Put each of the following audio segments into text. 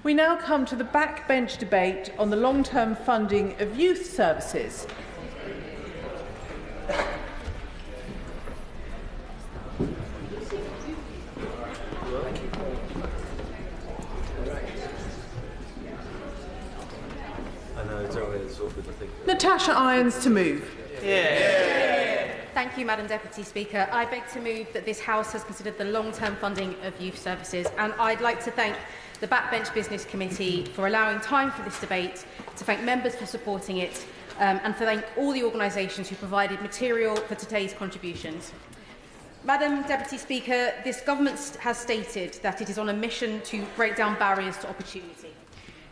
We now come to the backbench debate on the long-term funding of youth services. Natasha Irons to move. Thank you, Madam Deputy Speaker. I beg to move that this House has considered the long-term funding of youth services, and I'd like to thank the Backbench Business Committee for allowing time for this debate, to thank members for supporting it, and to thank all the organisations who provided material for today's contributions. Madam Deputy Speaker, this government has stated that it is on a mission to break down barriers to opportunity,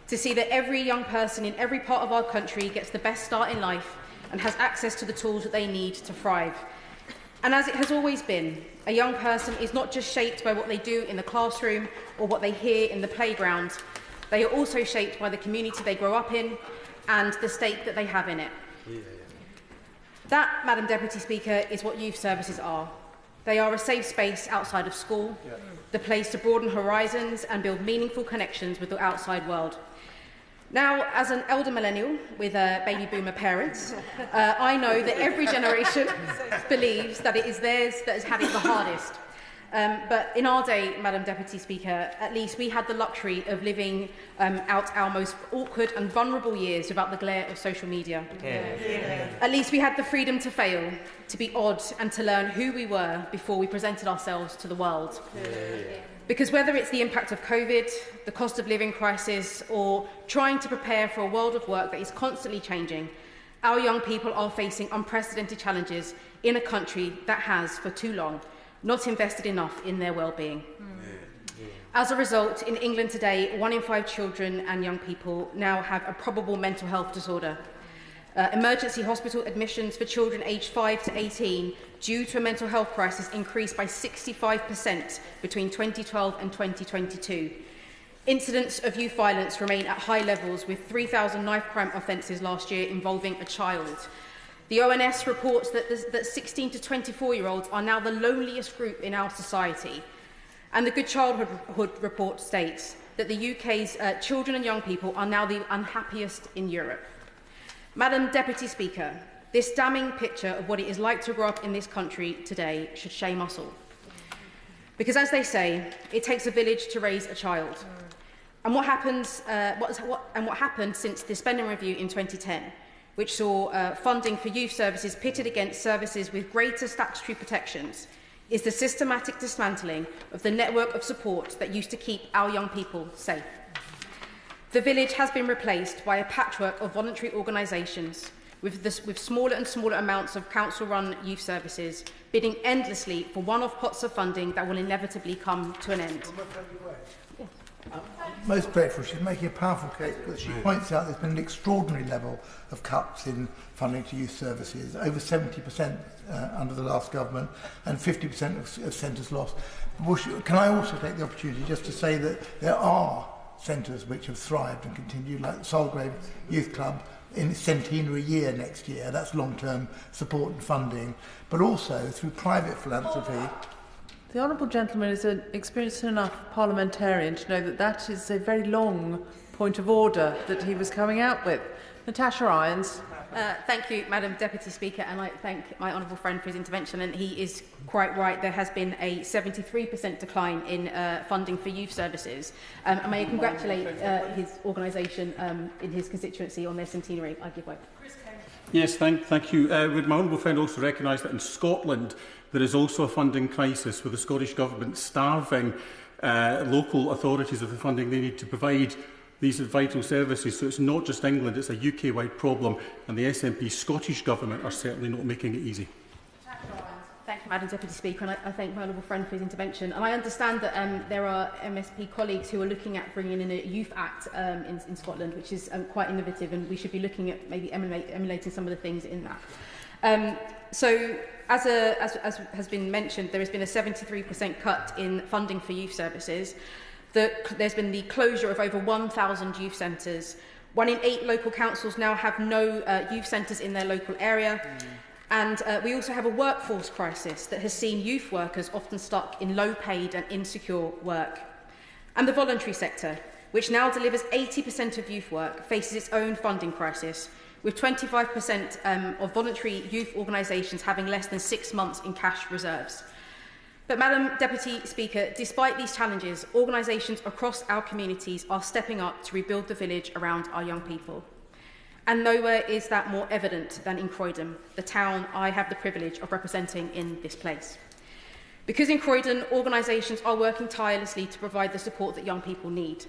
to see that every young person in every part of our country gets the best start in life and has access to the tools that they need to thrive. And as it has always been, a young person is not just shaped by what they do in the classroom or what they hear in the playground. They are also shaped by the community they grow up in and the stake that they have in it. That, Madam Deputy Speaker, is what youth services are. They are a safe space outside of school, the place to broaden horizons and build meaningful connections with the outside world. Now, as an elder millennial with baby boomer parents, I know that every generation believes that it is theirs that has had it the hardest. But in our day, Madam Deputy Speaker, at least we had the luxury of living out our most awkward and vulnerable years without the glare of social media. At least we had the freedom to fail, to be odd, and to learn who we were before we presented ourselves to the world. Because whether it's the impact of COVID, the cost of living crisis, or trying to prepare for a world of work that is constantly changing, our young people are facing unprecedented challenges in a country that has, for too long, not invested enough in their well-being. As a result, in England today, 1 in 5 children and young people now have a probable mental health disorder. Emergency hospital admissions for children aged 5 to 18 due to a mental health crisis increased by 65% between 2012 and 2022. Incidents of youth violence remain at high levels, with 3,000 knife crime offences last year involving a child. The ONS reports that 16 to 24-year-olds are now the loneliest group in our society. And the Good Childhood Report states that the UK's children and young people are now the unhappiest in Europe. Madam Deputy Speaker, this damning picture of what it is like to grow up in this country today should shame us all. Because, as they say, it takes a village to raise a child. And what happened since the spending review in 2010, which saw funding for youth services pitted against services with greater statutory protections, is the systematic dismantling of the network of support that used to keep our young people safe. The village has been replaced by a patchwork of voluntary organisations with smaller and smaller amounts of council-run youth services, bidding endlessly for one-off pots of funding that will inevitably come to an end. Most grateful. She's making a powerful case because she points out there's been an extraordinary level of cuts in funding to youth services, over 70% under the last government, and 50% of centres lost. Can I also take the opportunity just to say that there are centres which have thrived and continue, like the Solgrave Youth Club in its centenary year next year. That's long-term support and funding, but also through private philanthropy. The Honourable Gentleman is an experienced enough parliamentarian to know that that is a very long point of order that he was coming out with. Natasha Irons. Thank you, Madam Deputy Speaker, and I thank my honourable friend for his intervention. And he is quite right. There has been a 73% decline in funding for youth services. And may I congratulate his organisation in his constituency on their centenary. I give way. Yes, thank you. Would my honourable friend also recognise that in Scotland there is also a funding crisis, with the Scottish Government starving local authorities of the funding they need to provide these vital services? So it's not just England, it's a UK-wide problem, and the SNP Scottish Government are certainly not making it easy. Thank you, Madam Deputy Speaker, and I thank my honourable friend for his intervention. And I understand that there are MSP colleagues who are looking at bringing in a Youth Act in Scotland, which is quite innovative, and we should be looking at maybe emulating some of the things in that. So, as has been mentioned, there has been a 73% cut in funding for youth services. There's been the closure of over 1,000 youth centres. 1 in 8 local councils now have no youth centres in their local area. And we also have a workforce crisis that has seen youth workers often stuck in low-paid and insecure work. And the voluntary sector, which now delivers 80% of youth work, faces its own funding crisis, with 25% of voluntary youth organisations having less than 6 months in cash reserves. But, Madam Deputy Speaker, despite these challenges, organisations across our communities are stepping up to rebuild the village around our young people. And nowhere is that more evident than in Croydon, the town I have the privilege of representing in this place. Because in Croydon, organisations are working tirelessly to provide the support that young people need.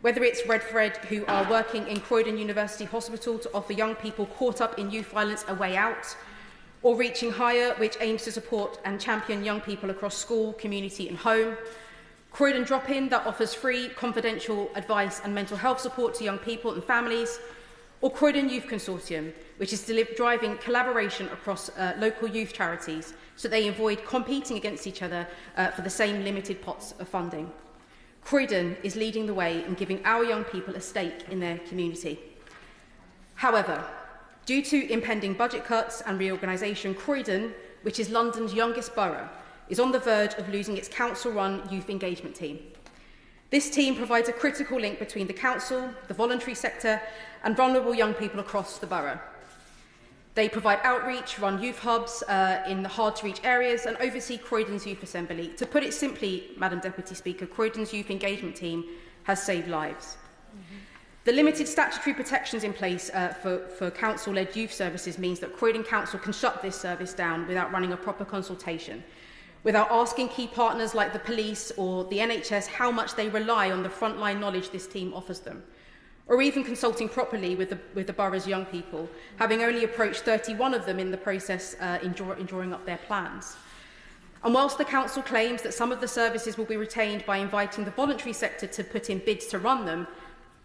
Whether it's Red Thread, who are working in Croydon University Hospital to offer young people caught up in youth violence a way out, or Reaching Higher, which aims to support and champion young people across school, community and home, Croydon Drop-In, that offers free, confidential advice and mental health support to young people and families, or Croydon Youth Consortium, which is driving collaboration across local youth charities so they avoid competing against each other for the same limited pots of funding. Croydon is leading the way in giving our young people a stake in their community. However, due to impending budget cuts and reorganisation, Croydon, which is London's youngest borough, is on the verge of losing its council-run youth engagement team. This team provides a critical link between the council, the voluntary sector and vulnerable young people across the borough. They provide outreach, run youth hubs in the hard-to-reach areas and oversee Croydon's Youth Assembly. To put it simply, Madam Deputy Speaker, Croydon's youth engagement team has saved lives. The limited statutory protections in place for council-led youth services means that Croydon Council can shut this service down without running a proper consultation, without asking key partners like the police or the NHS how much they rely on the frontline knowledge this team offers them, or even consulting properly with the borough's young people, having only approached 31 of them in the process in drawing up their plans. And whilst the council claims that some of the services will be retained by inviting the voluntary sector to put in bids to run them,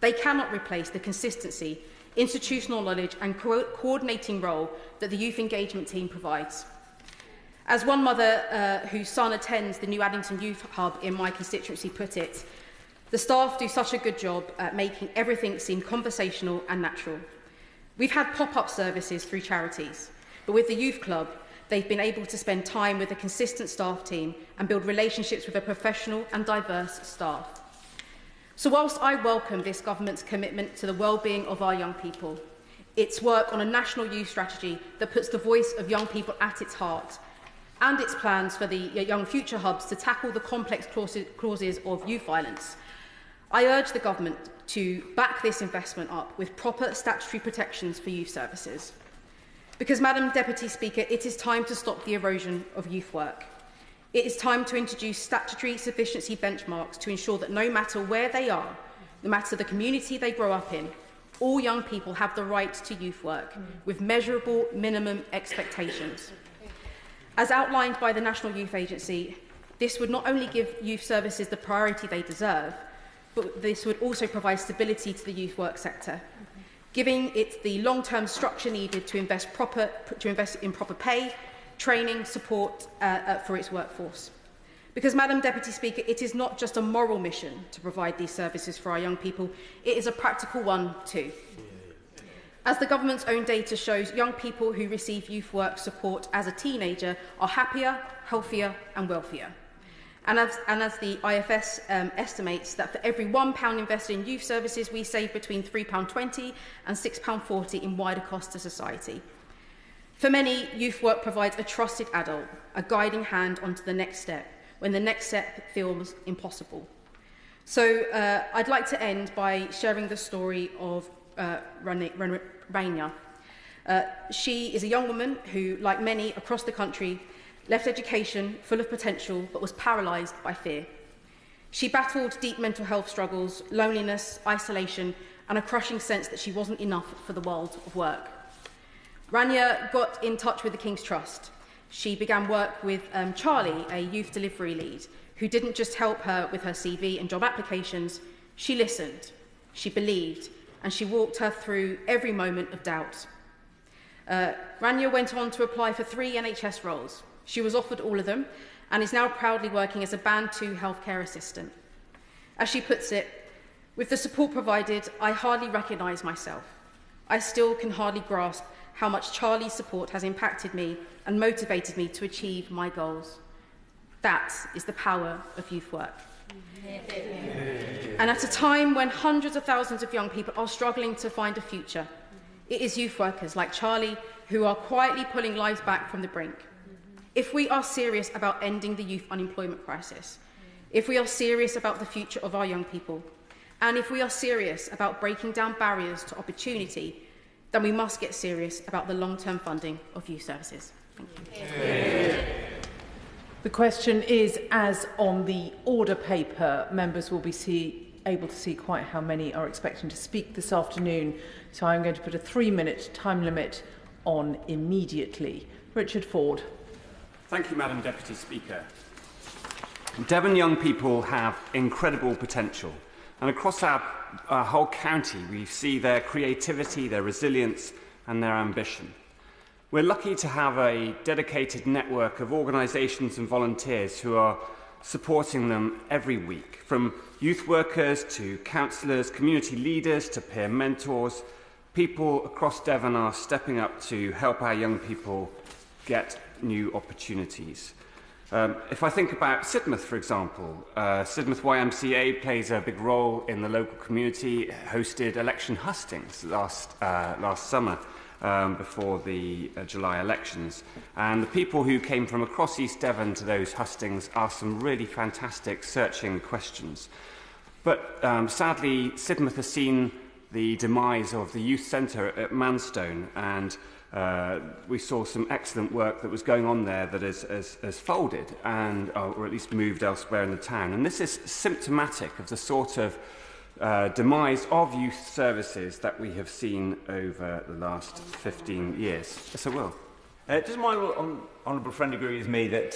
they cannot replace the consistency, institutional knowledge and coordinating role that the youth engagement team provides. As one mother whose son attends the New Addington Youth Hub in my constituency put it, the staff do such a good job at making everything seem conversational and natural. We've had pop-up services through charities, but with the youth club, they've been able to spend time with a consistent staff team and build relationships with a professional and diverse staff. So whilst I welcome this government's commitment to the well-being of our young people, its work on a national youth strategy that puts the voice of young people at its heart, and its plans for the Young Future Hubs to tackle the complex causes of youth violence, I urge the government to back this investment up with proper statutory protections for youth services. Because, Madam Deputy Speaker, it is time to stop the erosion of youth work. It is time to introduce statutory sufficiency benchmarks to ensure that no matter where they are, no matter the community they grow up in, all young people have the right to youth work with measurable minimum expectations. As outlined by the National Youth Agency, this would not only give youth services the priority they deserve, but this would also provide stability to the youth work sector, giving it the long-term structure needed to invest in proper pay, training, support for its workforce. Because, Madam Deputy Speaker, it is not just a moral mission to provide these services for our young people, it is a practical one too. As the government's own data shows, young people who receive youth work support as a teenager are happier, healthier and wealthier. And as the IFS estimates that for every £1 invested in youth services, we save between £3.20 and £6.40 in wider costs to society. For many, youth work provides a trusted adult, a guiding hand onto the next step, when the next step feels impossible. So I'd like to end by sharing the story of Rania. She is a young woman who, like many across the country, left education full of potential but was paralysed by fear. She battled deep mental health struggles, loneliness, isolation and a crushing sense that she wasn't enough for the world of work. Rania got in touch with the King's Trust. She began work with Charlie, a youth delivery lead, who didn't just help her with her CV and job applications. She listened, she believed, and she walked her through every moment of doubt. Rania went on to apply for 3 NHS roles. She was offered all of them and is now proudly working as a Band 2 healthcare assistant. As she puts it, with the support provided, I hardly recognise myself. I still can hardly grasp how much Charlie's support has impacted me and motivated me to achieve my goals. That is the power of youth work. And at a time when hundreds of thousands of young people are struggling to find a future, it is youth workers like Charlie who are quietly pulling lives back from the brink. If we are serious about ending the youth unemployment crisis, if we are serious about the future of our young people, and if we are serious about breaking down barriers to opportunity, then we must get serious about the long-term funding of youth services. Thank you. Yeah. The question is, as on the order paper, members will be able to see quite how many are expecting to speak this afternoon. So I'm going to put a 3-minute time limit on immediately. Richard Foord. Thank you, Madam Deputy Speaker. Devon young people have incredible potential. And across our whole county, we see their creativity, their resilience and their ambition. We're lucky to have a dedicated network of organisations and volunteers who are supporting them every week, from youth workers to counsellors, community leaders to peer mentors. People across Devon are stepping up to help our young people get new opportunities. If I think about Sidmouth, for example, Sidmouth YMCA plays a big role in the local community. It hosted election hustings last summer before the July elections. And the people who came from across East Devon to those hustings asked some really fantastic searching questions. But sadly, Sidmouth has seen the demise of the youth centre at Manstone, and we saw some excellent work that was going on there that has folded and or at least moved elsewhere in the town. And this is symptomatic of the sort of demise of youth services that we have seen over the last 15 years. Yes, I will. Does my honourable friend agree with me that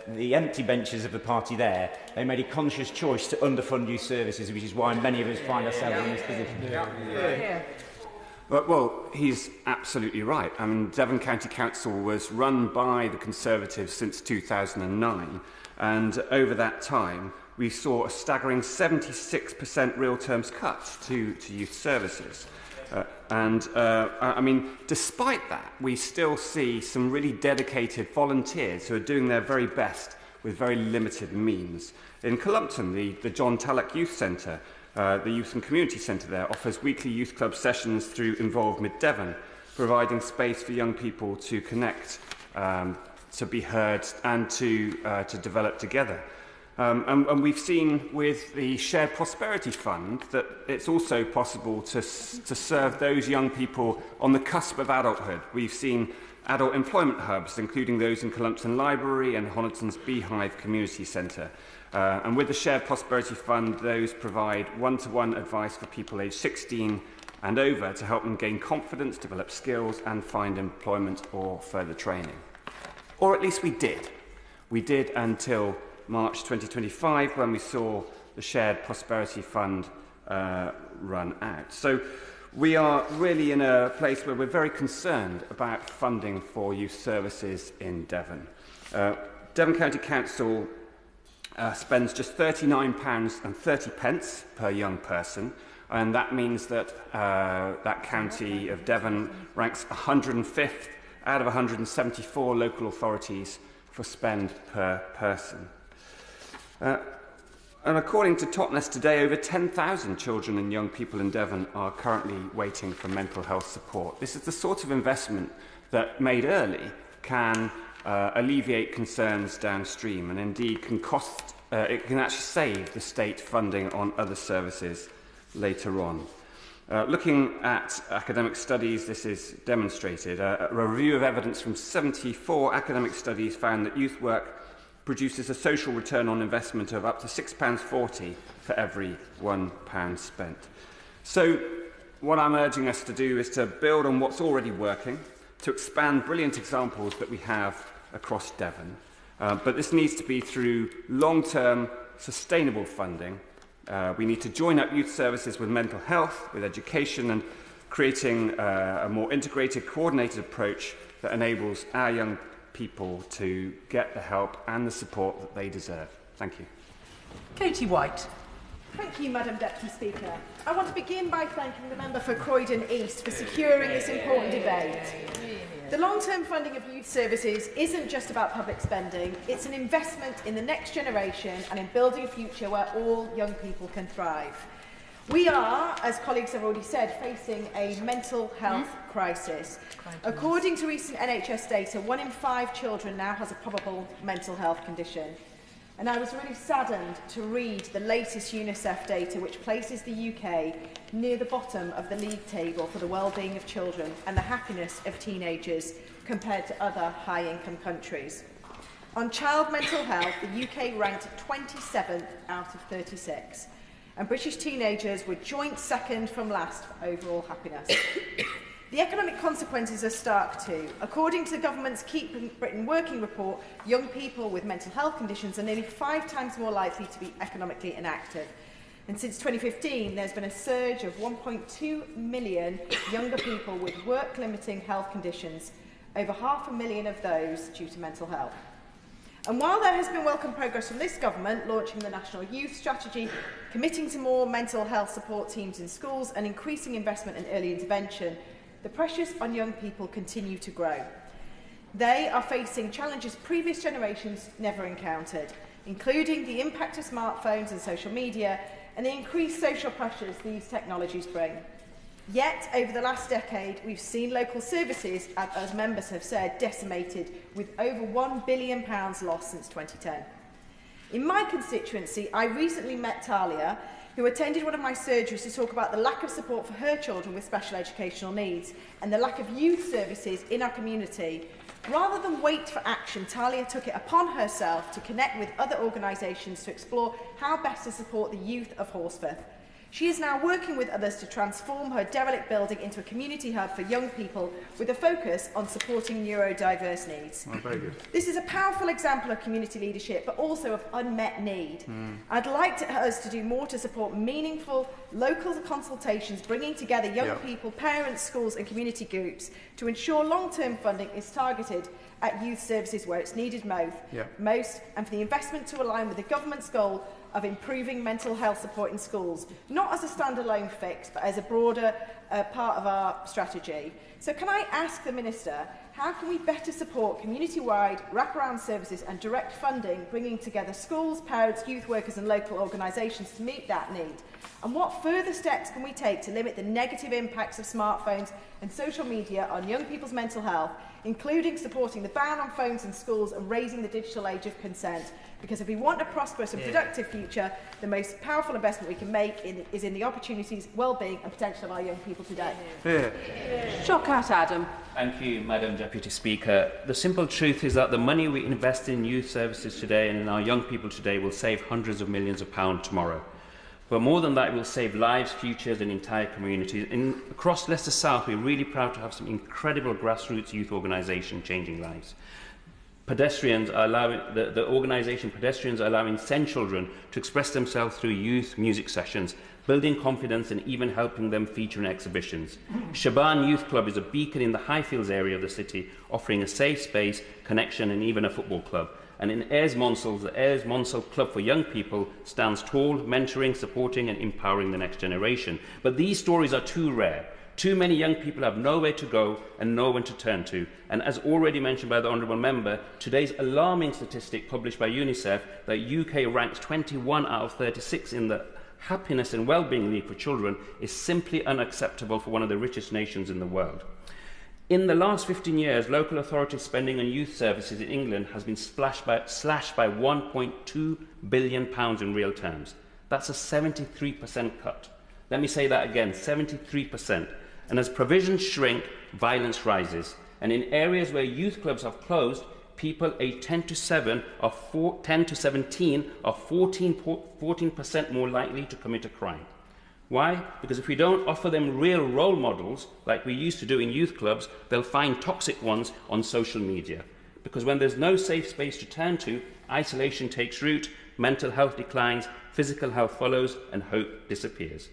the empty benches of the party there, they made a conscious choice to underfund youth services, which is why many of us find ourselves in this position? Yeah. Well, he's absolutely right. I mean, Devon County Council was run by the Conservatives since 2009, and over that time, we saw a staggering 76% real terms cut to youth services. I mean, despite that, we still see some really dedicated volunteers who are doing their very best with very limited means. In Cullompton, the John Tallock Youth Centre, the Youth and Community Centre there, offers weekly youth club sessions through Involve Mid Devon, providing space for young people to connect, to be heard and to develop together. And we've seen with the Shared Prosperity Fund that it's also possible to serve those young people on the cusp of adulthood. We've seen adult employment hubs, including those in Cullompton Library and Honiton's Beehive Community Centre. And with the Shared Prosperity Fund, those provide one-to-one advice for people aged 16 and over to help them gain confidence, develop skills and find employment or further training. Or at least we did. We did until March 2025, when we saw the Shared Prosperity Fund run out. So we are really in a place where we're very concerned about funding for youth services in Devon. Devon County Council spends just £39.30 per young person, and that means that that county of Devon ranks 105th out of 174 local authorities for spend per person. And according to Totnes today, over 10,000 children and young people in Devon are currently waiting for mental health support. This is the sort of investment that, made early, can alleviate concerns downstream and indeed can it can actually save the state funding on other services later on. Looking at academic studies, this is demonstrated. A review of evidence from 74 academic studies found that youth work produces a social return on investment of up to £6.40 for every £1 spent. So what I'm urging us to do is to build on what's already working, to expand brilliant examples that we have across Devon. But this needs to be through long-term, sustainable funding. We need to join up youth services with mental health, with education, and creating a more integrated, coordinated approach that enables our young people to get the help and the support that they deserve. Thank you. Katie White. Thank you, Madam Deputy Speaker. I want to begin by thanking the member for Croydon East for securing this important debate. The long-term funding of youth services isn't just about public spending, it's an investment in the next generation and in building a future where all young people can thrive. We are, as colleagues have already said, facing a mental health crisis. According to recent NHS data, 1 in 5 children now has a probable mental health condition. And I was really saddened to read the latest UNICEF data, which places the UK near the bottom of the league table for the well-being of children and the happiness of teenagers compared to other high-income countries. On child mental health, the UK ranked 27th out of 36, and British teenagers were joint second from last for overall happiness. The economic consequences are stark too. According to the government's Keep Britain Working Report, young people with mental health conditions are nearly 5 times more likely to be economically inactive. And since 2015, there's been a surge of 1.2 million younger people with work-limiting health conditions, over 500,000 of those due to mental health. And while there has been welcome progress from this government, launching the National Youth Strategy, committing to more mental health support teams in schools and increasing investment in early intervention, the pressures on young people continue to grow. They are facing challenges previous generations never encountered, including the impact of smartphones and social media and the increased social pressures these technologies bring. Yet, over the last decade, we've seen local services, as members have said, decimated, with over £1 billion lost since 2010. In my constituency, I recently met Talia, who attended one of my surgeries to talk about the lack of support for her children with special educational needs and the lack of youth services in our community. Rather than wait for action, Talia took it upon herself to connect with other organisations to explore how best to support the youth of Horsforth. She is now working with others to transform her derelict building into a community hub for young people with a focus on supporting neurodiverse needs. Oh, very good. This is a powerful example of community leadership, but also of unmet need. I'd like us to do more to support meaningful local consultations, bringing together young people, parents, schools and community groups to ensure long-term funding is targeted at youth services where it's needed most, and for the investment to align with the government's goal of improving mental health support in schools, not as a standalone fix, but as a broader part of our strategy. So can I ask the Minister, how can we better support community-wide wraparound services and direct funding, bringing together schools, parents, youth workers and local organisations to meet that need? And what further steps can we take to limit the negative impacts of smartphones and social media on young people's mental health, including supporting the ban on phones in schools and raising the digital age of consent? Because if we want a prosperous and productive future, the most powerful investment we can make is in the opportunities, well-being and potential of our young people today. Shockat, Adam. Thank you, Madam Deputy Speaker. The simple truth is that the money we invest in youth services today and in our young people today will save hundreds of millions of pounds tomorrow. But more than that, it will save lives, futures and entire communities. Across Leicester South, we're really proud to have some incredible grassroots youth organisation changing lives. Pedestrians are allowing, the organisation Pedestrians are allowing SEND children to express themselves through youth music sessions, building confidence and even helping them feature in exhibitions. Shaban Youth Club is a beacon in the Highfields area of the city, offering a safe space, connection and even a football club. And in Ayres Monsell, the Ayres Monsell Club for Young People stands tall, mentoring, supporting and empowering the next generation. But these stories are too rare. Too many young people have nowhere to go and no one to turn to. And as already mentioned by the Honourable Member, today's alarming statistic published by UNICEF that UK ranks 21 out of 36 in the Happiness and Wellbeing League for Children is simply unacceptable for one of the richest nations in the world. In the last 15 years, local authorities' spending on youth services in England has been slashed by £1.2 billion in real terms. That's a 73% cut. Let me say that again, 73%. And as provisions shrink, violence rises. And in areas where youth clubs have closed, people aged 10 to 17 are 14% more likely to commit a crime. Why? Because if we don't offer them real role models, like we used to do in youth clubs, they'll find toxic ones on social media. Because when there's no safe space to turn to, isolation takes root, mental health declines, physical health follows, and hope disappears.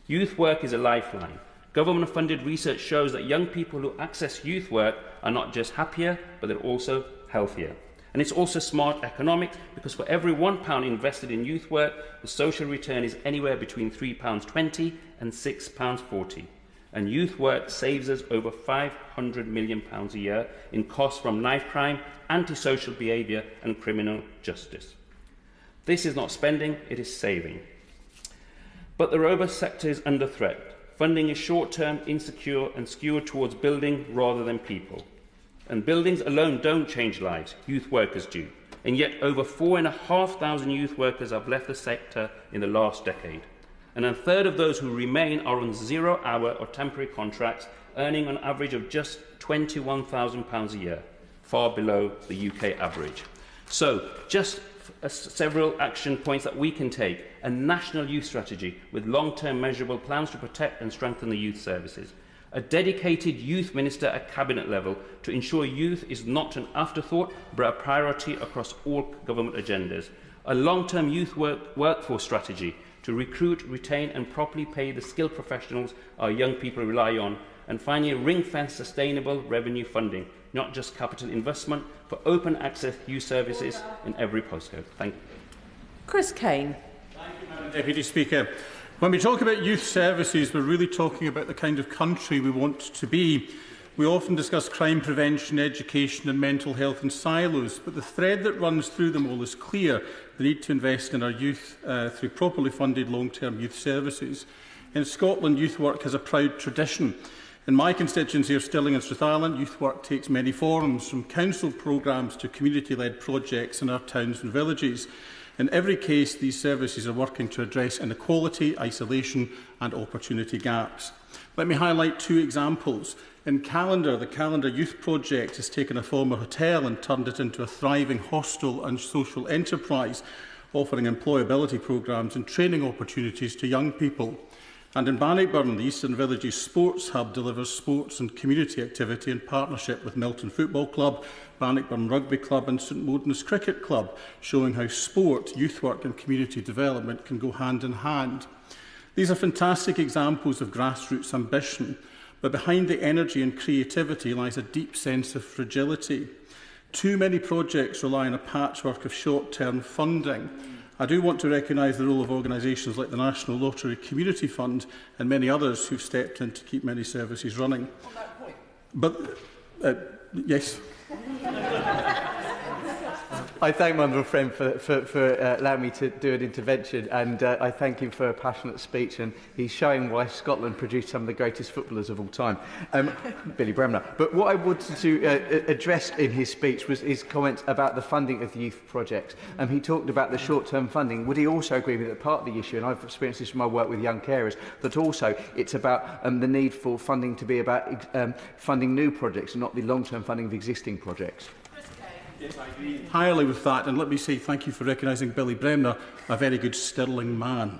Youth work is a lifeline. Government-funded research shows that young people who access youth work are not just happier, but they're also healthier. And it's also smart economics, because for every £1 invested in youth work, the social return is anywhere between £3.20 and £6.40. And youth work saves us over £500 million a year in costs from knife crime, antisocial behaviour and criminal justice. This is not spending, it is saving. But the robust sector is under threat. Funding is short-term, insecure and skewed towards building rather than people. And buildings alone don't change lives, youth workers do. And yet over 4,500 youth workers have left the sector in the last decade. And a third of those who remain are on 0-hour or temporary contracts, earning an average of just £21,000 a year, far below the UK average. So, just several action points that we can take: a national youth strategy with long-term measurable plans to protect and strengthen the youth services, a dedicated youth minister at cabinet level to ensure youth is not an afterthought but a priority across all government agendas, a long-term youth workforce strategy to recruit, retain and properly pay the skilled professionals our young people rely on, and finally ring-fence sustainable revenue funding, not just capital investment, for open access youth services in every postcode. Thank you. Chris Kane. Thank you, Madam Deputy Speaker. When we talk about youth services, we're really talking about the kind of country we want to be. We often discuss crime prevention, education and mental health in silos, but the thread that runs through them all is clear: the need to invest in our youth through properly funded long-term youth services. In Scotland, youth work has a proud tradition. In my constituency of Stirling and Strathallan, youth work takes many forms, from council programmes to community-led projects in our towns and villages. In every case, these services are working to address inequality, isolation and opportunity gaps. Let me highlight two examples. In Calendar, the Calendar Youth Project has taken a former hotel and turned it into a thriving hostel and social enterprise, offering employability programmes and training opportunities to young people. And in Bannockburn, the Eastern Villages Sports Hub delivers sports and community activity in partnership with Milton Football Club, Bannockburn Rugby Club and St Modens Cricket Club, showing how sport, youth work and community development can go hand in hand. These are fantastic examples of grassroots ambition, but behind the energy and creativity lies a deep sense of fragility. Too many projects rely on a patchwork of short-term funding. I do want to recognise the role of organisations like the National Lottery Community Fund and many others who've stepped in to keep many services running. On that point. But, yes. I thank my honourable friend for allowing me to do an intervention, and I thank him for a passionate speech, and he's showing why Scotland produced some of the greatest footballers of all time, Billy Bremner. But what I wanted to address in his speech was his comments about the funding of the youth projects. He talked about the short-term funding. Would he also agree with that part of the issue, and I've experienced this from my work with young carers, that also it's about the need for funding to be about funding new projects and not the long-term funding of existing projects? Yes, I agree entirely with that, and let me say thank you for recognising Billy Bremner, a very good Stirling man.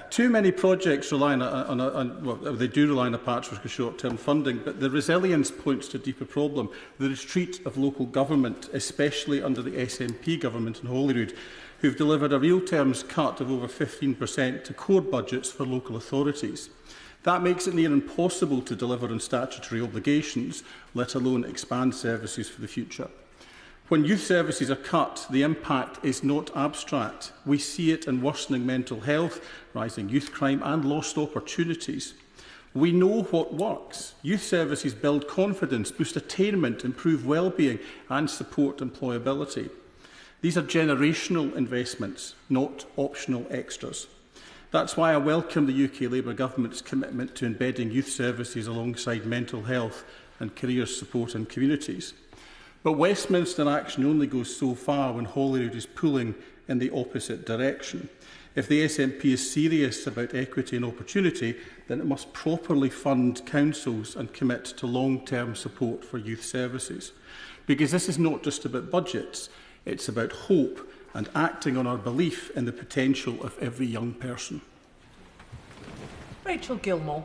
Too many projects rely well, they do rely on a patchwork of short-term funding, but the resilience points to a deeper problem: the retreat of local government, especially under the SNP government in Holyrood, who've delivered a real terms cut of over 15% to core budgets for local authorities. That makes it near impossible to deliver on statutory obligations, let alone expand services for the future. When youth services are cut, the impact is not abstract. We see it in worsening mental health, rising youth crime and lost opportunities. We know what works. Youth services build confidence, boost attainment, improve well-being and support employability. These are generational investments, not optional extras. That's why I welcome the UK Labour Government's commitment to embedding youth services alongside mental health and career support in communities. But Westminster action only goes so far when Holyrood is pulling in the opposite direction. If the SNP is serious about equity and opportunity, then it must properly fund councils and commit to long-term support for youth services. Because this is not just about budgets, it's about hope and acting on our belief in the potential of every young person. Rachel Gilmour.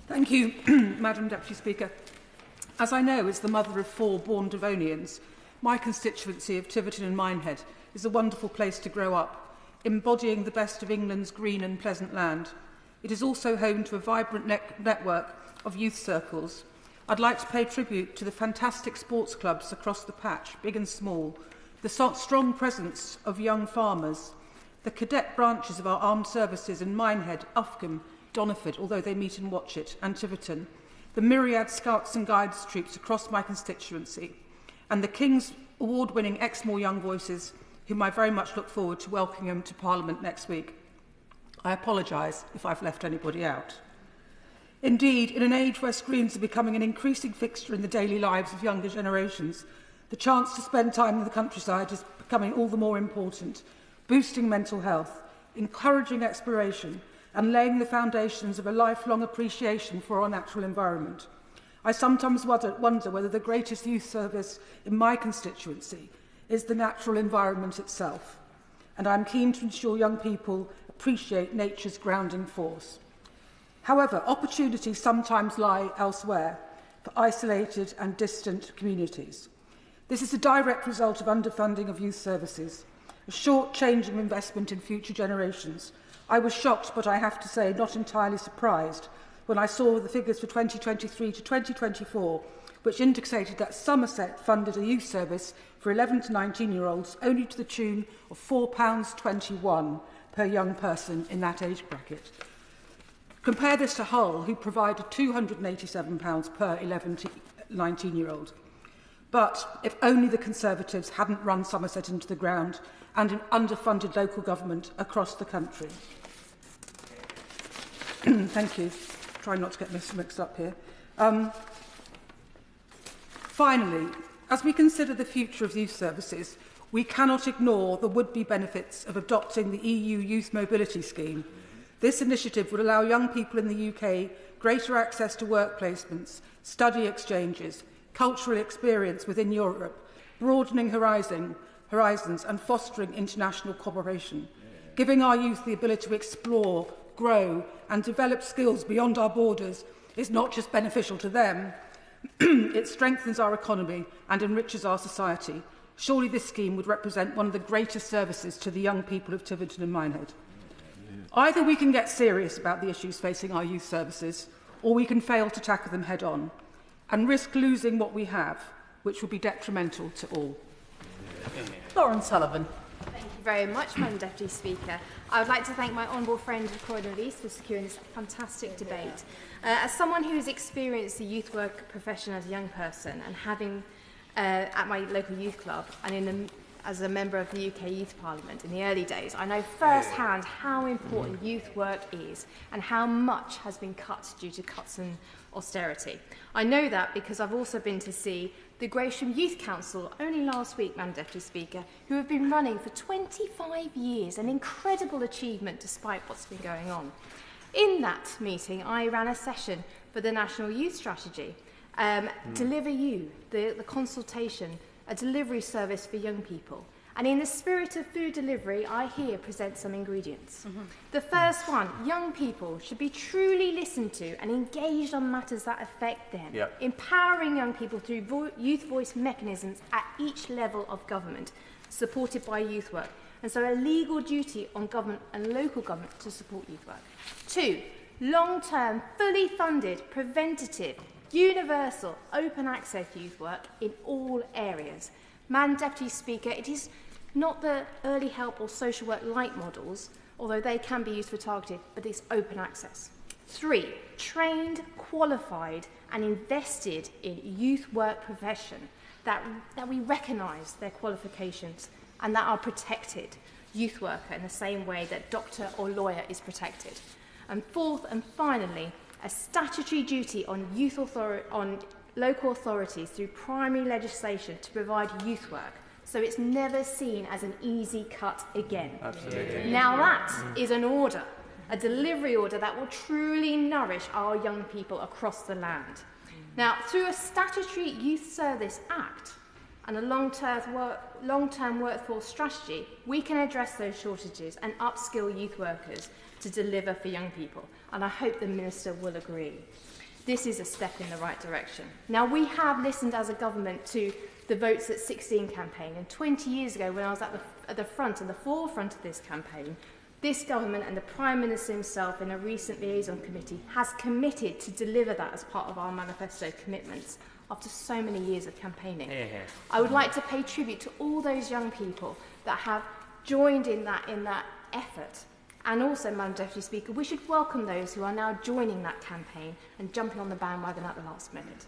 Thank you, Madam Deputy Speaker. As I know, as the mother of 4 born Devonians, my constituency of Tiverton and Minehead is a wonderful place to grow up, embodying the best of England's green and pleasant land. It is also home to a vibrant network of youth circles, I'd like to pay tribute to the fantastic sports clubs across the patch, big and small, the strong presence of young farmers, the cadet branches of our armed services in Minehead, Ufcombe, Doniford, although they meet and watch it, and Tiverton, the myriad Scouts and Guides troops across my constituency, and the King's award-winning Exmoor Young Voices, whom I very much look forward to welcoming them to Parliament next week. I apologise if I've left anybody out. Indeed, in an age where screens are becoming an increasing fixture in the daily lives of younger generations, the chance to spend time in the countryside is becoming all the more important, boosting mental health, encouraging exploration, and laying the foundations of a lifelong appreciation for our natural environment. I sometimes wonder whether the greatest youth service in my constituency is the natural environment itself, and I'm keen to ensure young people appreciate nature's grounding force. However, opportunities sometimes lie elsewhere for isolated and distant communities. This is a direct result of underfunding of youth services, a short-changing investment in future generations. I was shocked, but I have to say not entirely surprised, when I saw the figures for 2023 to 2024, which indicated that Somerset funded a youth service for 11 to 19-year-olds only to the tune of £4.21 per young person in that age bracket. Compare this to Hull, who provided £287 per 11 to 19-year-old. But if only the Conservatives hadn't run Somerset into the ground and an underfunded local government across the country. Thank you. Try not to get mixed up here. Finally, as we consider the future of youth services, we cannot ignore the would-be benefits of adopting the EU Youth Mobility Scheme. This initiative would allow young people in the UK greater access to work placements, study exchanges, cultural experience within Europe, broadening horizons and fostering international cooperation, giving our youth the ability to explore, grow and develop skills beyond our borders is not just beneficial to them, it strengthens our economy and enriches our society. Surely this scheme would represent one of the greatest services to the young people of Tiverton and Minehead. Either we can get serious about the issues facing our youth services, or we can fail to tackle them head-on and risk losing what we have, which will be detrimental to all. Sullivan. Thank you very much, Madam Deputy Speaker. I would like to thank my honourable friend Croydon Ellis for securing this fantastic debate. As someone who has experienced the youth work profession as a young person and having at my local youth club and as a member of the UK Youth Parliament in the early days, I know firsthand how important youth work is and how much has been cut due to cuts in austerity. I know that because I've also been to see the Gravesham Youth Council only last week, Madam Deputy Speaker, who have been running for 25 years, an incredible achievement despite what's been going on. In that meeting, I ran a session for the National Youth Strategy, Deliver You, the consultation, a delivery service for young people. And in the spirit of food delivery, I here present some ingredients. The first one, young people should be truly listened to and engaged on matters that affect them. Empowering young people through youth voice mechanisms at each level of government, supported by youth work. And so a legal duty on government and local government to support youth work. 2, long-term, fully funded, preventative, universal, open access youth work in all areas. Madam Deputy Speaker, it is not the early help or social work light models, although they can be used for targeted, but it's open access. 3, trained, qualified and invested in youth work profession that we recognise their qualifications and that are protected youth worker in the same way that doctor or lawyer is protected. And 4th and finally, a statutory duty on local authorities through primary legislation to provide youth work, so it's never seen as an easy cut again. Absolutely. Now that is an order, a delivery order that will truly nourish our young people across the land. Now, through a statutory Youth Service Act and a long-term workforce strategy, we can address those shortages and upskill youth workers to deliver for young people, and I hope the Minister will agree. This is a step in the right direction. Now, we have listened as a government to the Votes at 16 campaign, and 20 years ago when I was at the forefront of this campaign, This government and the Prime Minister himself in a recent liaison committee has committed to deliver that as part of our manifesto commitments after so many years of campaigning. I would like to pay tribute to all those young people that have joined in that effort. And also, Madam Deputy Speaker, we should welcome those who are now joining that campaign and jumping on the bandwagon at the last minute.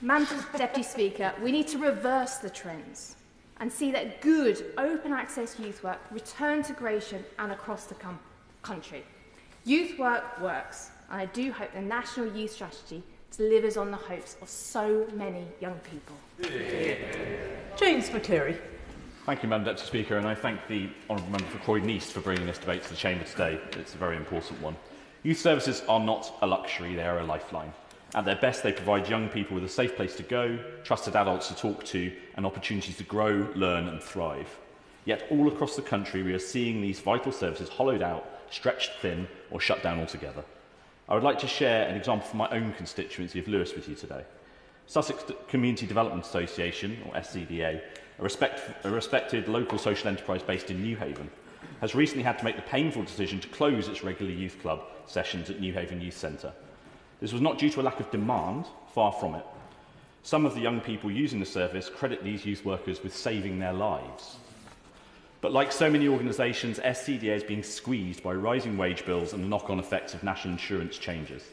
Madam Deputy Speaker, we need to reverse the trends and see that good, open access youth work return to Gravesham and across the country. Youth work works, and I do hope the National Youth Strategy delivers on the hopes of so many young people. James MacCleary. Thank you, Madam Deputy Speaker, and I thank the Honourable Member for Croydon East for bringing this debate to the Chamber today. It's a very important one. Youth services are not a luxury, they are a lifeline. At their best, they provide young people with a safe place to go, trusted adults to talk to, and opportunities to grow, learn and thrive. Yet all across the country, we are seeing these vital services hollowed out, stretched thin or shut down altogether. I would like to share an example from my own constituency of Lewes with you today. Sussex Community Development Association, or SCDA, a respected local social enterprise based in Newhaven, has recently had to make the painful decision to close its regular youth club sessions at Newhaven Youth Centre. This was not due to a lack of demand, far from it. Some of the young people using the service credit these youth workers with saving their lives. But like so many organisations, SCDA is being squeezed by rising wage bills and the knock-on effects of national insurance changes.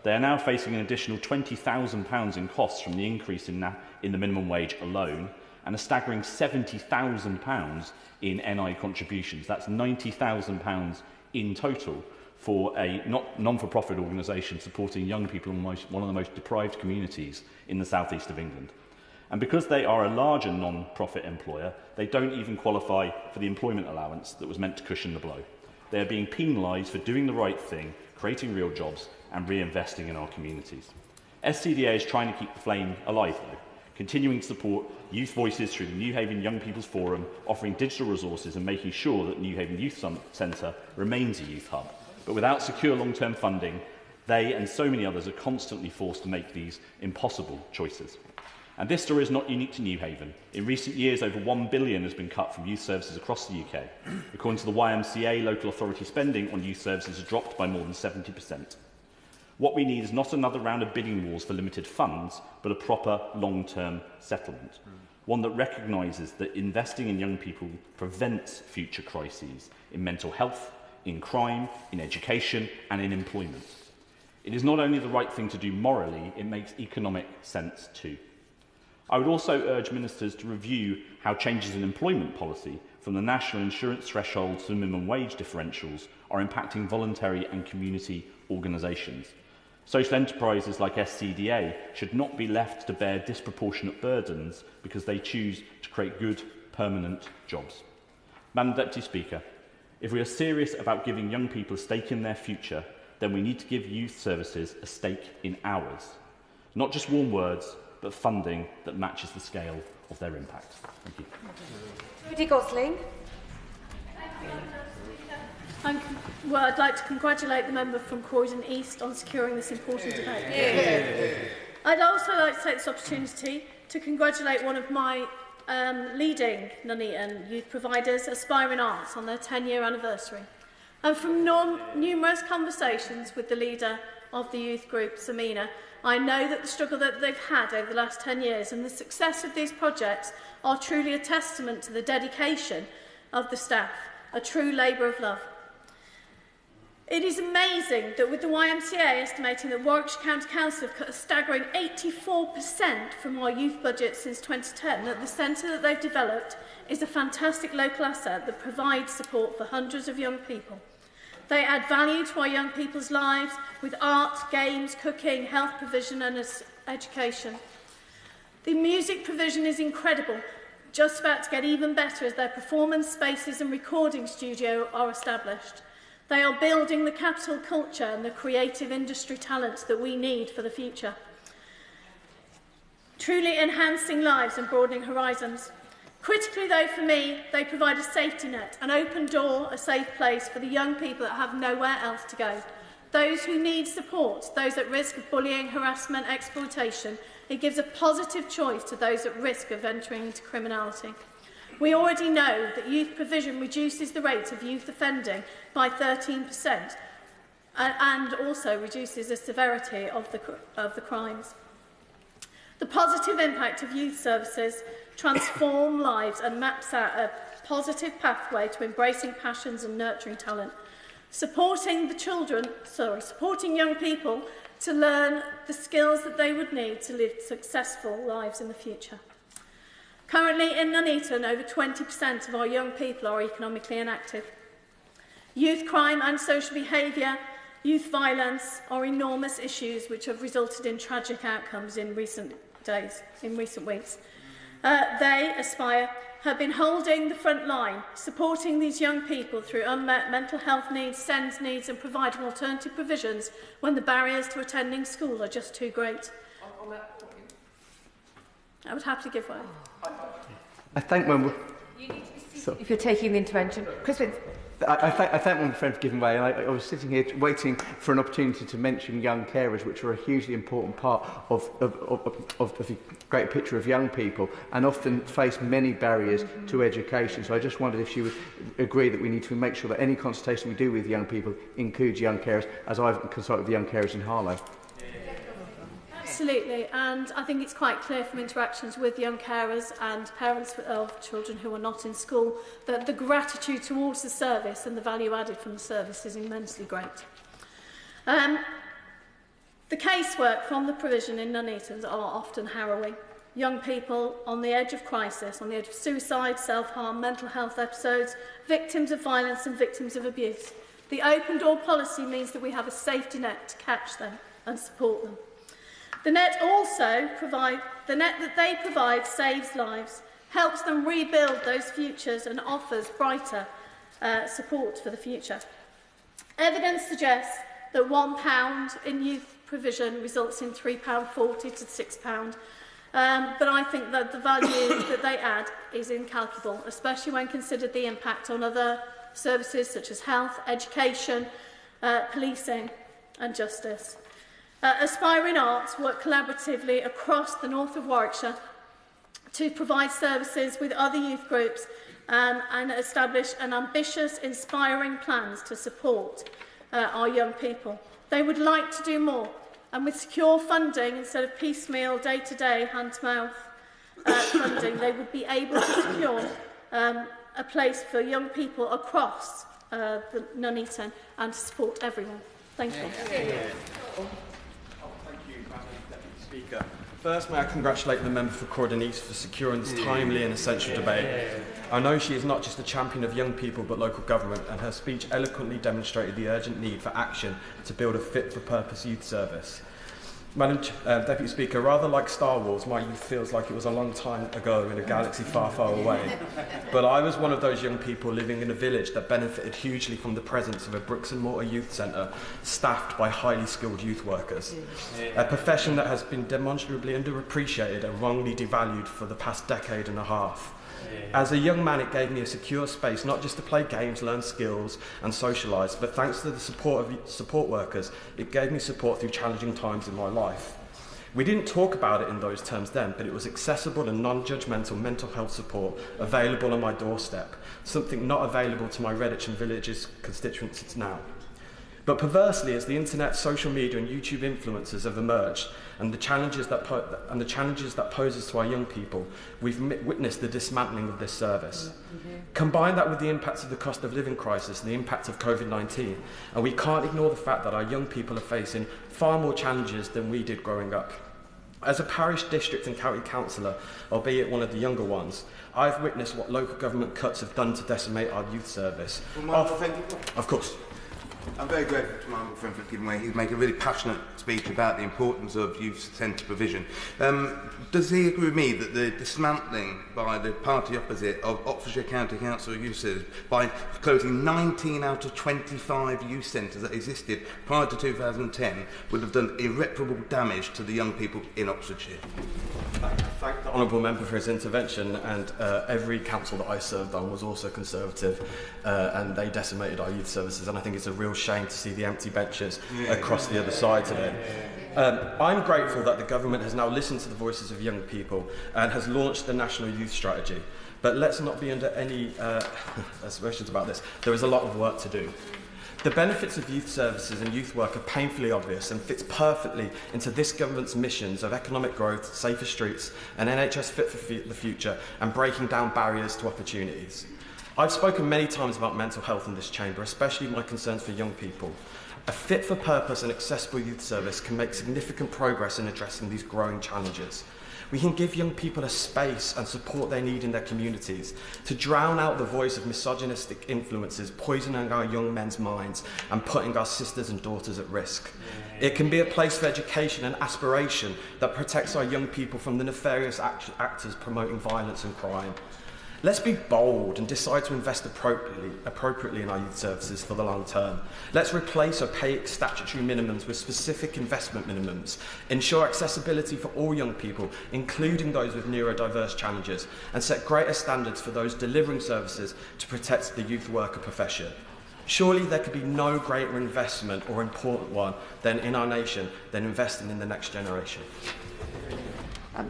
They are now facing an additional £20,000 in costs from the increase in the minimum wage alone, and a staggering £70,000 in NI contributions. That's £90,000 in total for a non-for-profit organisation supporting young people in one of the most deprived communities in the southeast of England. And because they are a larger non-profit employer, they don't even qualify for the employment allowance that was meant to cushion the blow. They are being penalised for doing the right thing, creating real jobs and reinvesting in our communities. SCDA is trying to keep the flame alive though, continuing to support youth voices through the Newhaven Young People's Forum, offering digital resources and making sure that Newhaven Youth Centre remains a youth hub. But without secure long-term funding, they and so many others are constantly forced to make these impossible choices. And this story is not unique to Newhaven. In recent years, over £1 billion has been cut from youth services across the UK. According to the YMCA, local authority spending on youth services has dropped by more than 70%. What we need is not another round of bidding wars for limited funds, but a proper long-term settlement. One that recognises that investing in young people prevents future crises in mental health, in crime, in education and in employment. It is not only the right thing to do morally, it makes economic sense too. I would also urge ministers to review how changes in employment policy, from the national insurance thresholds to minimum wage differentials, are impacting voluntary and community organisations. Social enterprises like SCDA should not be left to bear disproportionate burdens because they choose to create good, permanent jobs. Madam Deputy Speaker, if we are serious about giving young people a stake in their future, then we need to give youth services a stake in ours. Not just warm words, but funding that matches the scale of their impact. Thank you. Jodie Gosling. Well, I'd like to congratulate the member from Croydon East on securing this important debate. I'd also like to take this opportunity to congratulate one of my leading Nuneaton youth providers, Aspiring Arts, on their 10-year anniversary. And from numerous conversations with the leader of the youth group, Samina, I know that the struggle that they've had over the last 10 years and the success of these projects are truly a testament to the dedication of the staff, a true labour of love. It is amazing that with the YMCA estimating that Warwickshire County Council have cut a staggering 84% from our youth budget since 2010, that the centre that they've developed is a fantastic local asset that provides support for hundreds of young people. They add value to our young people's lives with art, games, cooking, health provision and education. The music provision is incredible, just about to get even better as their performance spaces and recording studio are established. They are building the capital culture and the creative industry talent that we need for the future. Truly enhancing lives and broadening horizons. Critically though for me, they provide a safety net, an open door, a safe place for the young people that have nowhere else to go. Those who need support, those at risk of bullying, harassment, exploitation. It gives a positive choice to those at risk of entering into criminality. We already know that youth provision reduces the rate of youth offending by 13% and also reduces the severity of the crimes. The positive impact of youth services transform lives and maps out a positive pathway to embracing passions and nurturing talent, supporting young people to learn the skills that they would need to live successful lives in the future. Currently in Nuneaton, over 20% of our young people are economically inactive. Youth crime and social behaviour, youth violence are enormous issues which have resulted in tragic outcomes in recent weeks. They, Aspire, have been holding the front line, supporting these young people through unmet mental health needs, SENS needs and providing alternative provisions when the barriers to attending school are just too great. I would happily give way. I thank my... You need to be seated if you're taking the intervention. Chris Wins. I thank my friend for giving way. I was sitting here waiting for an opportunity to mention young carers, which are a hugely important part of the great picture of young people and often face many barriers to education. So I just wondered if she would agree that we need to make sure that any consultation we do with young people includes young carers, as I've consulted with young carers in Harlow. Absolutely, and I think it's quite clear from interactions with young carers and parents of children who are not in school that the gratitude towards the service and the value added from the service is immensely great. The casework from the provision in Nuneaton are often harrowing. Young people on the edge of crisis, on the edge of suicide, self-harm, mental health episodes, victims of violence and victims of abuse. The open door policy means that we have a safety net to catch them and support them. The net that they provide saves lives, helps them rebuild those futures and offers brighter support for the future. Evidence suggests that £1 in youth provision results in £3.40 to £6. But I think that the value that they add is incalculable, especially when considered the impact on other services such as health, education, policing and justice. Aspiring Arts work collaboratively across the north of Warwickshire to provide services with other youth groups and establish an ambitious, inspiring plans to support our young people. They would like to do more, and with secure funding instead of piecemeal, day-to-day, hand-to-mouth funding, they would be able to secure a place for young people across the Nuneaton and to support everyone. Thank you. Speaker. First, may I congratulate the member for Croydon East for securing this timely and essential debate. I know she is not just a champion of young people but local government, and her speech eloquently demonstrated the urgent need for action to build a fit-for-purpose youth service. Madam Deputy Speaker, rather like Star Wars, my youth feels like it was a long time ago in a galaxy far, far away. But I was one of those young people living in a village that benefited hugely from the presence of a bricks-and-mortar youth centre staffed by highly skilled youth workers. A profession that has been demonstrably underappreciated and wrongly devalued for the past decade and a half. As a young man, it gave me a secure space, not just to play games, learn skills and socialise, but thanks to the support of support workers, it gave me support through challenging times in my life. We didn't talk about it in those terms then, but it was accessible and non-judgmental mental health support available on my doorstep, something not available to my Redditch and Villages constituencies now. But perversely, as the internet, social media and YouTube influencers have emerged, and the challenges that poses to our young people, we've witnessed the dismantling of this service. Combine that with the impacts of the cost of living crisis and the impact of COVID-19, and we can't ignore the fact that our young people are facing far more challenges than we did growing up. As a parish, district and county councillor, albeit one of the younger ones, I've witnessed what local government cuts have done to decimate our youth service. Of course. I'm very grateful to my friend for giving way. He's made a really passionate speech about the importance of youth centre provision. Does he agree with me that the dismantling by the party opposite of Oxfordshire County Council Youth Service by closing 19 out of 25 youth centres that existed prior to 2010 would have done irreparable damage to the young people in Oxfordshire? Thank the honourable member for his intervention, and every council that I served on was also Conservative, and they decimated our youth services, and I think it's a real shame to see the empty benches across the other side today. I'm grateful that the government has now listened to the voices of young people and has launched the National Youth Strategy. But let's not be under any aspersions about this. There is a lot of work to do. The benefits of youth services and youth work are painfully obvious and fits perfectly into this government's missions of economic growth, safer streets, an NHS fit for the future, and breaking down barriers to opportunities. I've spoken many times about mental health in this chamber, especially my concerns for young people. A fit for purpose and accessible youth service can make significant progress in addressing these growing challenges. We can give young people a space and support they need in their communities to drown out the voice of misogynistic influences poisoning our young men's minds and putting our sisters and daughters at risk. It can be a place for education and aspiration that protects our young people from the nefarious actors promoting violence and crime. Let's be bold and decide to invest appropriately in our youth services for the long term. Let's replace opaque statutory minimums with specific investment minimums, ensure accessibility for all young people, including those with neurodiverse challenges, and set greater standards for those delivering services to protect the youth worker profession. Surely there could be no greater investment or important one than in our nation than investing in the next generation.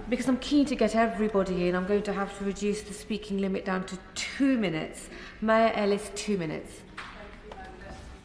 Because I'm keen to get everybody in, I'm going to have to reduce the speaking limit down to 2 minutes. Mayor Ellis, 2 minutes.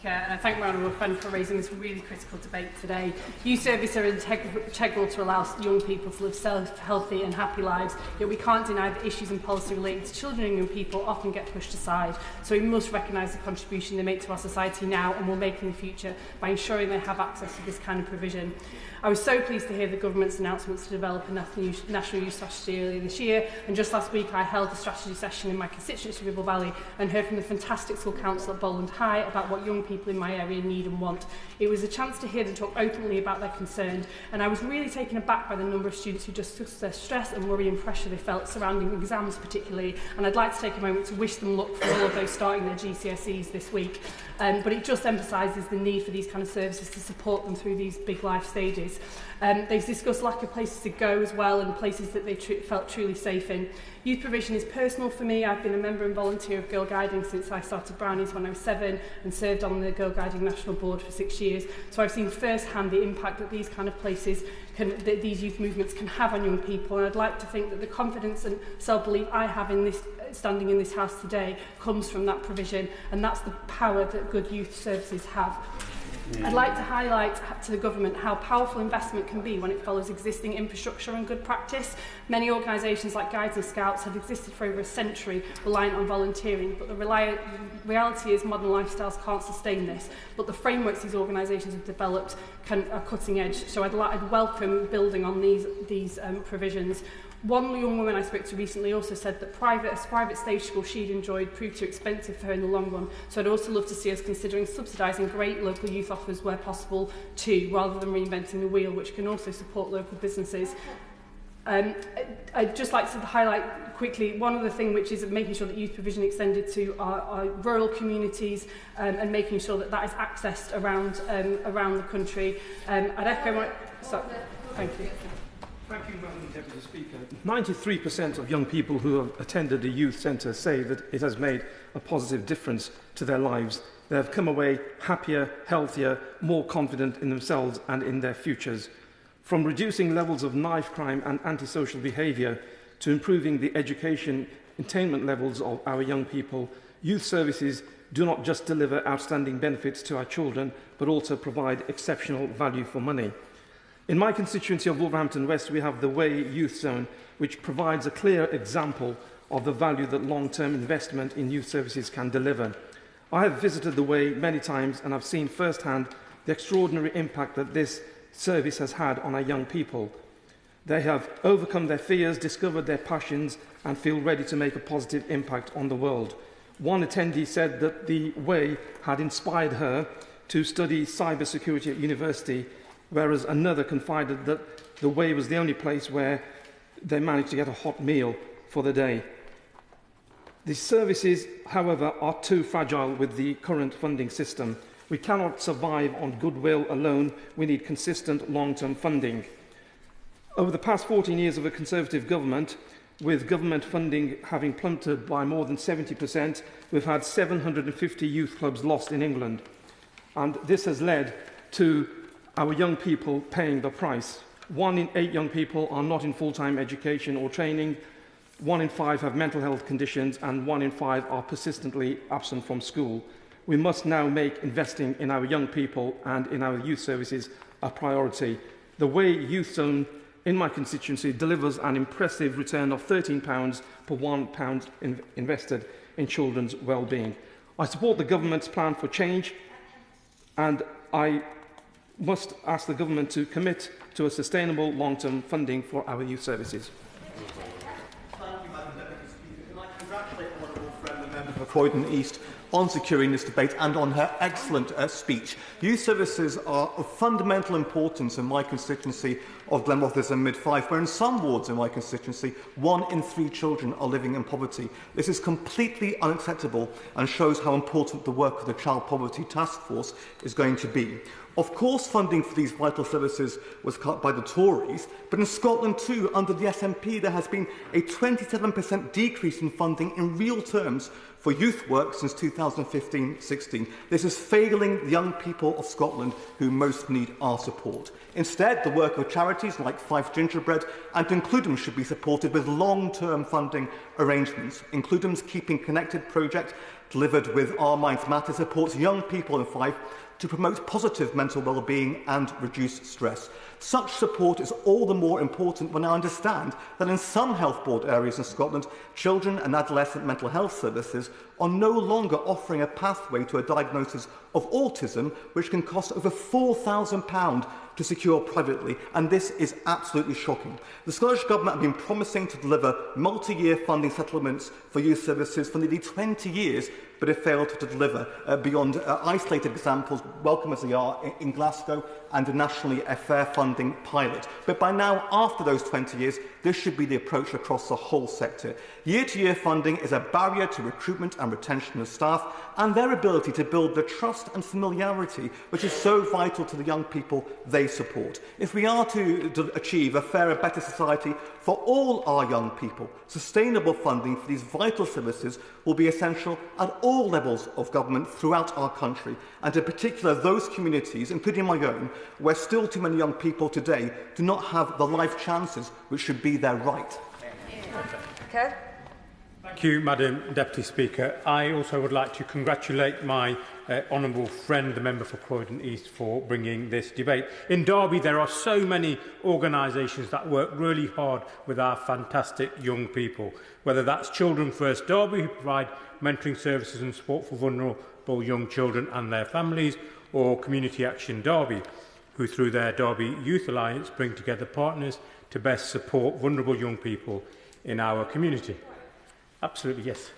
And I thank my honourable friend for raising this really critical debate today. Youth services are integral to allow young people to live safe, healthy and happy lives, yet we can't deny that issues and policy related to children and young people often get pushed aside. So we must recognise the contribution they make to our society now and will make in the future by ensuring they have access to this kind of provision. I was so pleased to hear the government's announcements to develop a national youth strategy earlier this year, and just last week I held a strategy session in my constituency, Ribble Valley, and heard from the fantastic school council at Bowland High about what young people in my area need and want. It was a chance to hear them talk openly about their concerns, and I was really taken aback by the number of students who just discussed their stress and worry and pressure they felt surrounding exams particularly, and I'd like to take a moment to wish them luck for all of those starting their GCSEs this week. But it just emphasises the need for these kind of services to support them through these big life stages. They've discussed lack of places to go as well and places that they felt truly safe in. Youth provision is personal for me. I've been a member and volunteer of Girl Guiding since I started Brownies when I was 7 and served on the Girl Guiding National Board for 6 years. So I've seen firsthand the impact that these kind of places that these youth movements can have on young people, and I'd like to think that the confidence and self-belief I have in this standing in this house today comes from that provision, and that's the power that good youth services have. I'd like to highlight to the government how powerful investment can be when it follows existing infrastructure and good practice. Many organisations like Guides and Scouts have existed for over a century, reliant on volunteering, but the reality is modern lifestyles can't sustain this. But the frameworks these organisations have developed are cutting edge, so I'd welcome building on these provisions. One young woman I spoke to recently also said that a private stage school she'd enjoyed proved too expensive for her in the long run. So I'd also love to see us considering subsidising great local youth offers where possible too, rather than reinventing the wheel, which can also support local businesses. I'd just like to highlight quickly one other thing, which is making sure that youth provision extended to our rural communities and making sure that that is accessed around the country. I'd echo my... Thank you. Thank you, Madam Deputy Speaker. 93% of young people who have attended a youth centre say that it has made a positive difference to their lives. They have come away happier, healthier, more confident in themselves and in their futures. From reducing levels of knife crime and antisocial behaviour to improving the education attainment levels of our young people, youth services do not just deliver outstanding benefits to our children, but also provide exceptional value for money. In my constituency of Wolverhampton West, we have the Way Youth Zone, which provides a clear example of the value that long-term investment in youth services can deliver. I have visited the Way many times and I've seen firsthand the extraordinary impact that this service has had on our young people. They have overcome their fears, discovered their passions and feel ready to make a positive impact on the world. One attendee said that the Way had inspired her to study cybersecurity at university, whereas another confided that the Way was the only place where they managed to get a hot meal for the day. The services, however, are too fragile with the current funding system. We cannot survive on goodwill alone. We need consistent long-term funding. Over the past 14 years of a Conservative government, with government funding having plummeted by more than 70%, we've had 750 youth clubs lost in England. And this has led to our young people paying the price. 1 in 8 young people are not in full-time education or training. 1 in 5 have mental health conditions, and 1 in 5 are persistently absent from school. We must now make investing in our young people and in our youth services a priority. The Way Youth Zone in my constituency delivers an impressive return of £13 per £1 invested in children's well-being. I support the government's plan for change, and I must ask the government to commit to a sustainable long-term funding for our youth services. Thank you, Madam Deputy Speaker. Can I congratulate my honourable friend, the member for Croydon East, on securing this debate and on her excellent speech. Youth services are of fundamental importance in my constituency of Glenrothes and Mid-Fife, where in some wards in my constituency, 1 in 3 children are living in poverty. This is completely unacceptable and shows how important the work of the Child Poverty Task Force is going to be. Of course, funding for these vital services was cut by the Tories, but in Scotland too, under the SNP, there has been a 27% decrease in funding in real terms for youth work since 2015-16. This is failing the young people of Scotland who most need our support. Instead, the work of charities like Fife Gingerbread and Includem should be supported with long-term funding arrangements. Includem's Keeping Connected project, delivered with Our Minds Matter, supports young people in Fife to promote positive mental well-being and reduce stress. Such support is all the more important when I understand that in some health board areas in Scotland, children and adolescent mental health services are no longer offering a pathway to a diagnosis of autism, which can cost over £4,000 to secure privately, and this is absolutely shocking. The Scottish Government have been promising to deliver multi-year funding settlements for youth services for nearly 20 years, but have failed to deliver beyond isolated examples, welcome as they are, in Glasgow and a nationally fair funding pilot. But by now, after those 20 years, this should be the approach across the whole sector. Year-to-year funding is a barrier to recruitment and retention of staff and their ability to build the trust and familiarity which is so vital to the young people they support. If we are to achieve a fairer, better society for all our young people, sustainable funding for these vital services will be essential at all levels of government throughout our country, and in particular those communities, including my own, where still too many young people today do not have the life chances which should be their right. Okay. Thank you, Madam Deputy Speaker. I also would like to congratulate my honourable friend, the member for Croydon East, for bringing this debate. In Derby, there are so many organisations that work really hard with our fantastic young people, whether that's Children First Derby, who provide mentoring services and support for vulnerable young children and their families, or Community Action Derby, who through their Derby Youth Alliance bring together partners to best support vulnerable young people in our community. Absolutely, yes.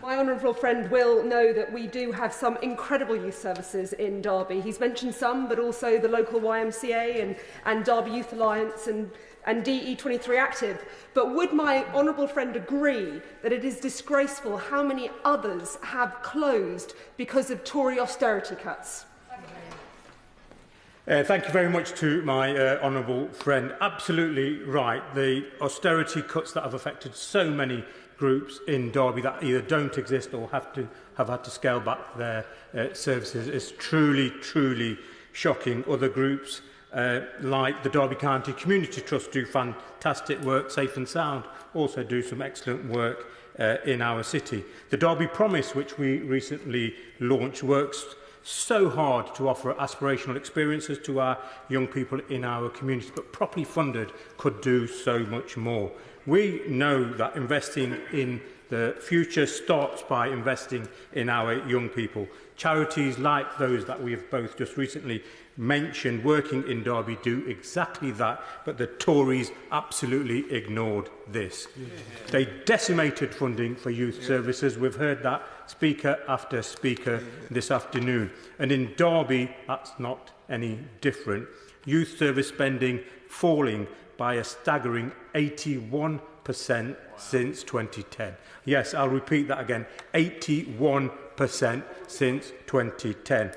My honourable friend will know that we do have some incredible youth services in Derby. He's mentioned some, but also the local YMCA and Derby Youth Alliance and DE23 Active. But would my honourable friend agree that it is disgraceful how many others have closed because of Tory austerity cuts? Thank you very much to my honourable friend. Absolutely right. The austerity cuts that have affected so many groups in Derby that either don't exist or have had to scale back their services is truly, truly shocking. Other groups like the Derby County Community Trust do fantastic work. Safe and Sound also do some excellent work in our city. The Derby Promise, which we recently launched, works so hard to offer aspirational experiences to our young people in our community, but properly funded could do so much more. We know that investing in the future starts by investing in our young people. Charities like those that we have both just recently mentioned working in Derby do exactly that, but the Tories absolutely ignored this. They decimated funding for youth services. We've heard that speaker after speaker this afternoon. And in Derby, that's not any different. Youth service spending falling by a staggering 81% since 2010. Yes, I'll repeat that again, 81% since 2010.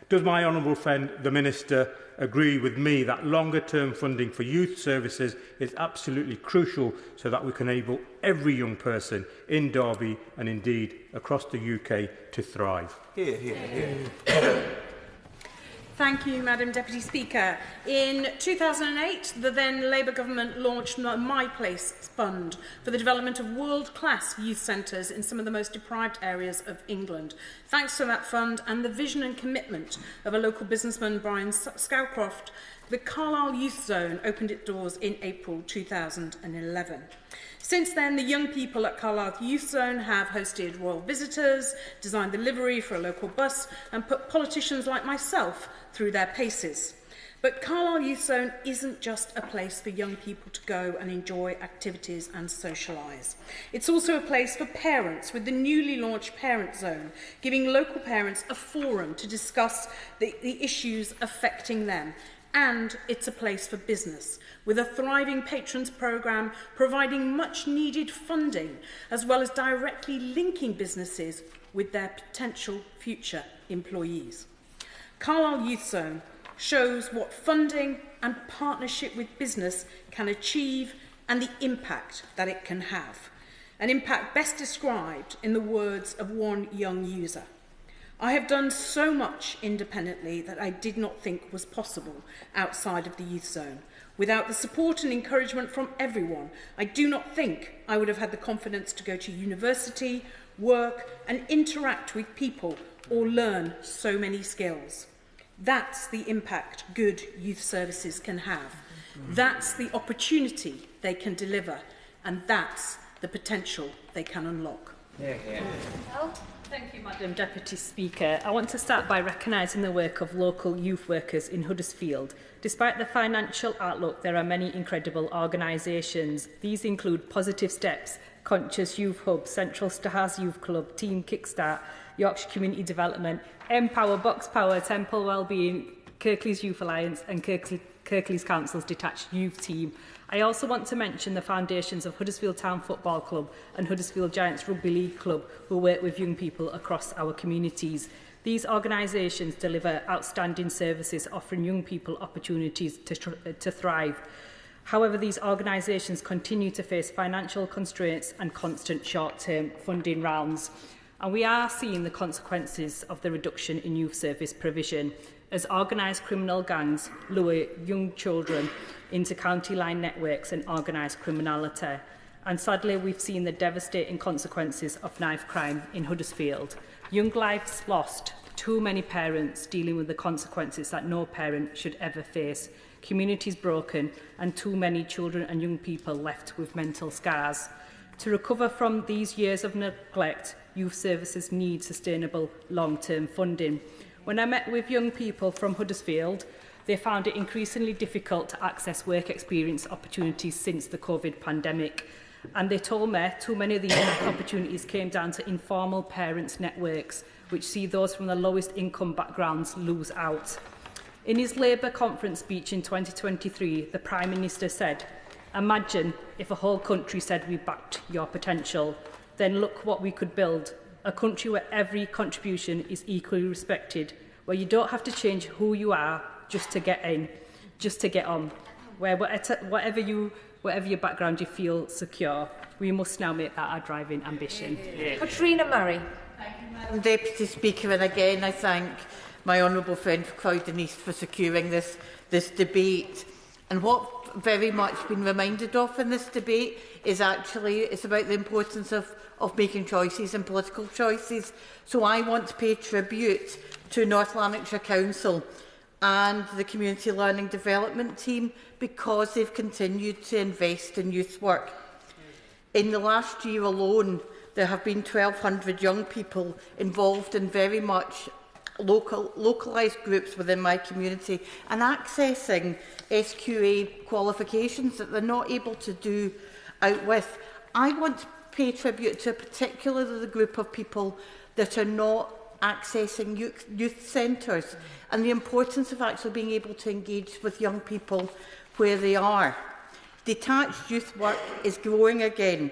Does my honourable friend, the Minister, agree with me that longer-term funding for youth services is absolutely crucial so that we can enable every young person in Derby and indeed across the UK to thrive? Hear, hear, hear. Thank you, Madam Deputy Speaker. In 2008, the then Labour government launched My Place Fund for the development of world-class youth centres in some of the most deprived areas of England. Thanks to that fund and the vision and commitment of a local businessman, Brian Scowcroft, the Carlisle Youth Zone opened its doors in April 2011. Since then, the young people at Carlisle Youth Zone have hosted royal visitors, designed the livery for a local bus, and put politicians like myself through their paces. But Carlisle Youth Zone isn't just a place for young people to go and enjoy activities and socialise. It's also a place for parents with the newly launched Parent Zone, giving local parents a forum to discuss the issues affecting them. And it's a place for business, with a thriving patrons programme providing much needed funding, as well as directly linking businesses with their potential future employees. Carlisle Youth Zone shows what funding and partnership with business can achieve and the impact that it can have. An impact best described in the words of one young user. I have done so much independently that I did not think was possible outside of the youth zone. Without the support and encouragement from everyone, I do not think I would have had the confidence to go to university, work, and interact with people or learn so many skills. That's the impact good youth services can have. That's the opportunity they can deliver, and that's the potential they can unlock. Thank you, Madam Deputy Speaker. I want to start by recognising the work of local youth workers in Huddersfield. Despite the financial outlook, there are many incredible organisations. These include Positive Steps, Conscious Youth Hub, Central Stars Youth Club, Team Kickstart, Yorkshire Community Development, Empower, Box Power, Temple Wellbeing, Kirklees Youth Alliance and Kirklees Council's Detached Youth Team. I also want to mention the foundations of Huddersfield Town Football Club and Huddersfield Giants Rugby League Club, who work with young people across our communities. These organisations deliver outstanding services, offering young people opportunities to thrive. However, these organisations continue to face financial constraints and constant short-term funding rounds. And we are seeing the consequences of the reduction in youth service provision, as organised criminal gangs lure young children into county line networks and organised criminality. And sadly, we've seen the devastating consequences of knife crime in Huddersfield. Young lives lost, too many parents dealing with the consequences that no parent should ever face, communities broken, and too many children and young people left with mental scars. To recover from these years of neglect, youth services need sustainable long-term funding. When I met with young people from Huddersfield, they found it increasingly difficult to access work experience opportunities since the COVID pandemic. And they told me too many of these opportunities came down to informal parents' networks, which see those from the lowest income backgrounds lose out. In his Labour conference speech in 2023, the Prime Minister said, "Imagine if a whole country said we backed your potential. Then look what we could build. A country where every contribution is equally respected, where you don't have to change who you are just to get in, just to get on, where whatever your background you feel secure. We must now make that our driving ambition." Katrina Murray. Thank you, Madam Deputy Speaker, and again I thank my honourable friend for Croydon East for securing this debate. And what very much been reminded of in this debate is actually it's about the importance of making choices and political choices. So I want to pay tribute to North Lanarkshire Council and the Community Learning Development Team because they've continued to invest in youth work. In the last year alone, there have been 1,200 young people involved in very much localised groups within my community and accessing SQA qualifications that they're not able to do out with. I want to pay tribute to particularly the group of people that are not accessing youth centres and the importance of actually being able to engage with young people where they are. Detached youth work is growing again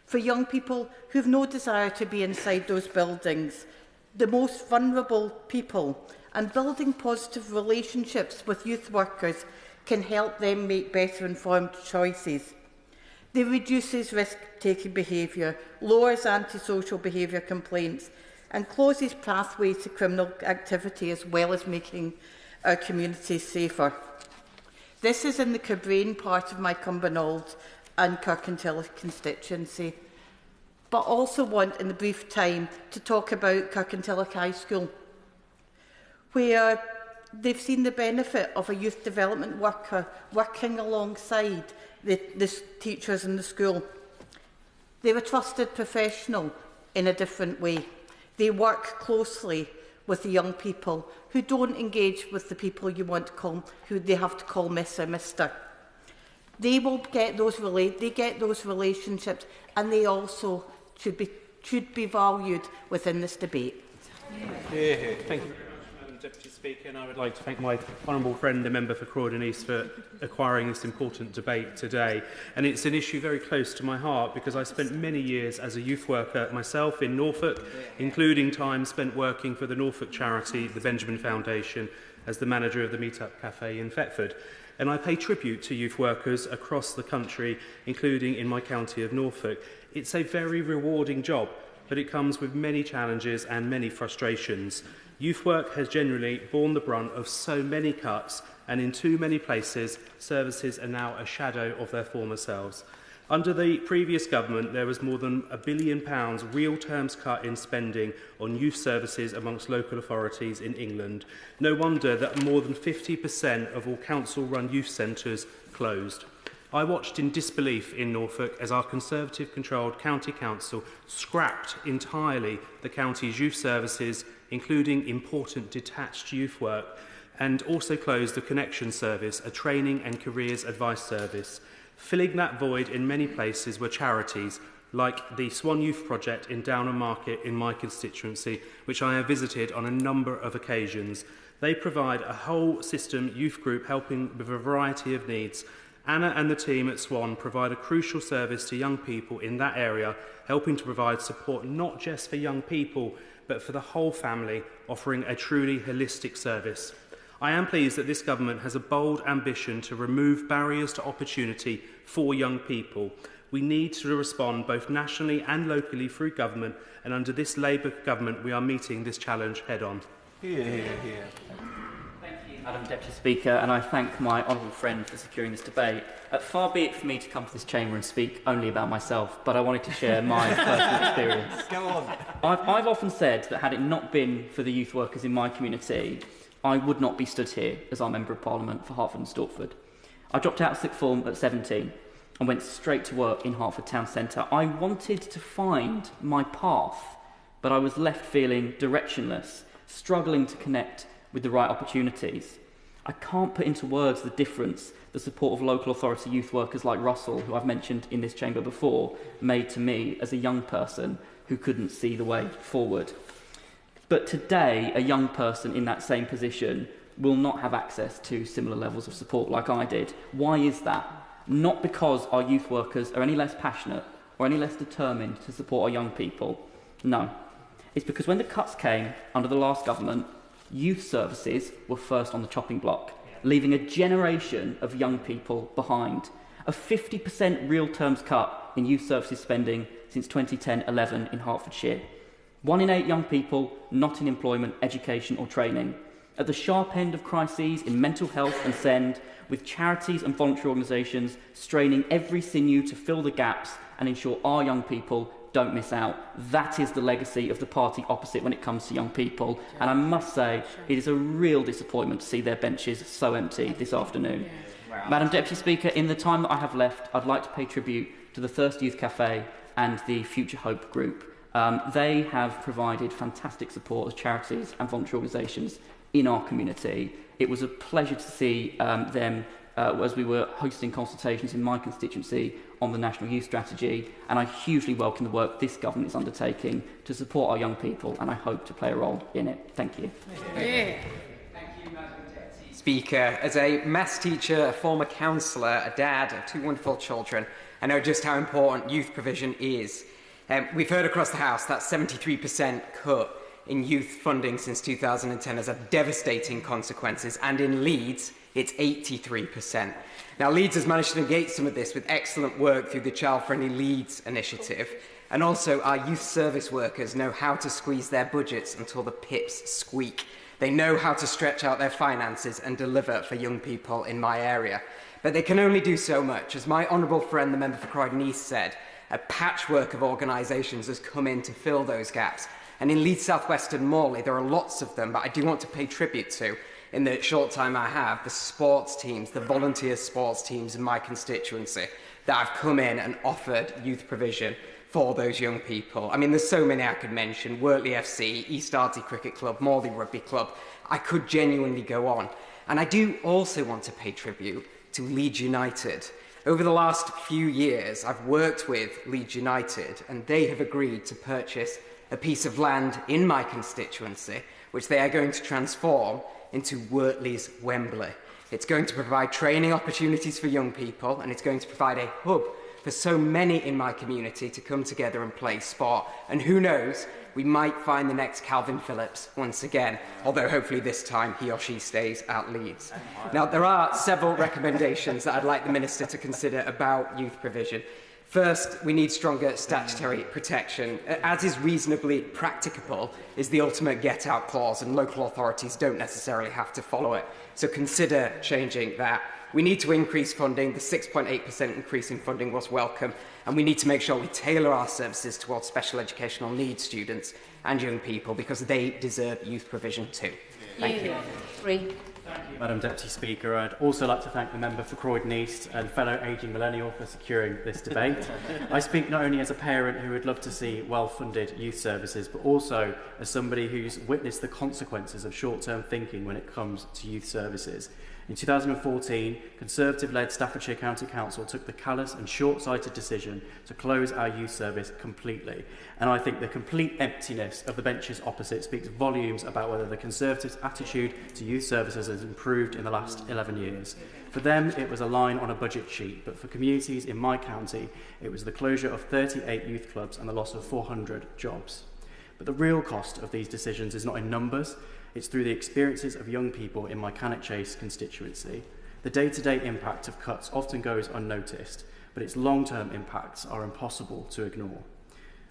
for young people who have no desire to be inside those buildings, the most vulnerable people, and building positive relationships with youth workers can help them make better informed choices. They reduces risk-taking behaviour, lowers antisocial behaviour complaints and closes pathways to criminal activity as well as making our communities safer. This is in the Cabrain part of my Cumbernauld and Kirkintilloch constituency, but also want in the brief time to talk about Kirkintilloch High School, where they've seen the benefit of a youth development worker working alongside the teachers in the school. They're a trusted professional in a different way. They work closely with the young people who don't engage with the people you want to call, who they have to call Miss or Mister. They will get those relationships, and they also should be valued within this debate. Yeah. Thank you. Deputy Speaker, and I would like to thank my honourable friend, the member for Croydon East, for acquiring this important debate today. And it's an issue very close to my heart because I spent many years as a youth worker myself in Norfolk, including time spent working for the Norfolk charity, the Benjamin Foundation, as the manager of the Meetup Cafe in Thetford. And I pay tribute to youth workers across the country, including in my county of Norfolk. It's a very rewarding job, but it comes with many challenges and many frustrations. Youth work has generally borne the brunt of so many cuts, and in too many places, services are now a shadow of their former selves. Under the previous government, there was more than £1 billion real terms cut in spending on youth services amongst local authorities in England. No wonder that more than 50% of all council-run youth centres closed. I watched in disbelief in Norfolk as our Conservative-controlled county council scrapped entirely the county's youth services, including important detached youth work, and also closed the Connection Service, a training and careers advice service. Filling that void in many places were charities like the Swan Youth Project in Downham Market in my constituency, which I have visited on a number of occasions. They provide a whole system youth group helping with a variety of needs. Anna and the team at Swan provide a crucial service to young people in that area, helping to provide support not just for young people, but for the whole family, offering a truly holistic service. I am pleased that this government has a bold ambition to remove barriers to opportunity for young people. We need to respond both nationally and locally through government, and under this Labour government we are meeting this challenge head-on. Madam Deputy Speaker, and I thank my honourable friend for securing this debate. Far be it for me to come to this chamber and speak only about myself, but I wanted to share my personal experience. Go on. I've often said that had it not been for the youth workers in my community, I would not be stood here as our Member of Parliament for Hertford and Stortford. I dropped out of sixth form at 17 and went straight to work in Hertford Town Centre. I wanted to find my path, but I was left feeling directionless, struggling to connect with the right opportunities. I can't put into words the difference the support of local authority youth workers like Russell, who I've mentioned in this chamber before, made to me as a young person who couldn't see the way forward. But today, a young person in that same position will not have access to similar levels of support like I did. Why is that? Not because our youth workers are any less passionate or any less determined to support our young people. No. It's because when the cuts came under the last government, youth services were first on the chopping block, leaving a generation of young people behind. A 50% real terms cut in youth services spending since 2010-11 in Hertfordshire. 1 in 8 young people not in employment, education or training. At the sharp end of crises in mental health and SEND, with charities and voluntary organisations straining every sinew to fill the gaps and ensure our young people don't miss out. That is the legacy of the party opposite when it comes to young people. And I must say, it is a real disappointment to see their benches so empty this afternoon. Madam Deputy Speaker, in the time that I have left, I'd like to pay tribute to the Thirst Youth Cafe and the Future Hope Group. They have provided fantastic support as charities and voluntary organisations in our community. It was a pleasure to see them as we were hosting consultations in my constituency on the National Youth Strategy, and I hugely welcome the work this government is undertaking to support our young people, and I hope to play a role in it. Thank you. Yeah. Speaker, as a maths teacher, a former councillor, a dad of 2 wonderful children, I know just how important youth provision is. We've heard across the House that 73% cut in youth funding since 2010 has had devastating consequences, and in Leeds, it's 83%. Now, Leeds has managed to negate some of this with excellent work through the Child Friendly Leeds initiative, and also our youth service workers know how to squeeze their budgets until the pips squeak. They know how to stretch out their finances and deliver for young people in my area. But they can only do so much. As my honourable friend, the member for Croydon East, said, a patchwork of organisations has come in to fill those gaps. And in Leeds South West and Morley, there are lots of them, but I do want to pay tribute to, in the short time I have, the sports teams, the volunteer sports teams in my constituency that have come in and offered youth provision for those young people. I mean, there's so many I could mention: Wortley FC, East Ardsley Cricket Club, Morley Rugby Club. I could genuinely go on. And I do also want to pay tribute to Leeds United. Over the last few years, I've worked with Leeds United, and they have agreed to purchase a piece of land in my constituency, which they are going to transform into Wortley's Wembley. It's going to provide training opportunities for young people, and it's going to provide a hub for so many in my community to come together and play sport. And who knows, we might find the next Calvin Phillips once again, although hopefully this time he or she stays at Leeds. Now, there are several recommendations that I'd like the Minister to consider about youth provision. First, we need stronger statutory protection. As is reasonably practicable is the ultimate get-out clause, and local authorities don't necessarily have to follow it. So consider changing that. We need to increase funding. The 6.8% increase in funding was welcome, and we need to make sure we tailor our services towards special educational needs students and young people, because they deserve youth provision too. Thank you. Thank you, Madam Deputy Speaker. I'd also like to thank the member for Croydon East and fellow ageing millennial for securing this debate. I speak not only as a parent who would love to see well-funded youth services, but also as somebody who's witnessed the consequences of short-term thinking when it comes to youth services. In 2014, Conservative-led Staffordshire County Council took the callous and short-sighted decision to close our youth service completely. And I think the complete emptiness of the benches opposite speaks volumes about whether the Conservatives' attitude to youth services has improved in the last 11 years. For them, it was a line on a budget sheet, but for communities in my county, it was the closure of 38 youth clubs and the loss of 400 jobs. But the real cost of these decisions is not in numbers. It's through the experiences of young people in my Cannock Chase constituency. The day-to-day impact of cuts often goes unnoticed, but its long-term impacts are impossible to ignore.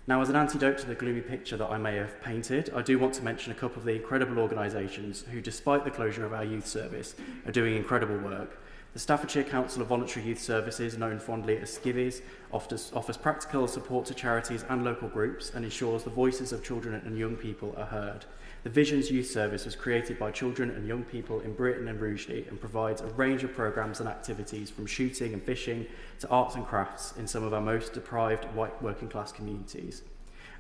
Now, as an antidote to the gloomy picture that I may have painted, I do want to mention a couple of the incredible organisations who, despite the closure of our youth service, are doing incredible work. The Staffordshire Council of Voluntary Youth Services, known fondly as Skivvies, offers practical support to charities and local groups and ensures the voices of children and young people are heard. The Visions Youth Service was created by children and young people in Britain and Rugeley and provides a range of programmes and activities from shooting and fishing to arts and crafts in some of our most deprived white working class communities.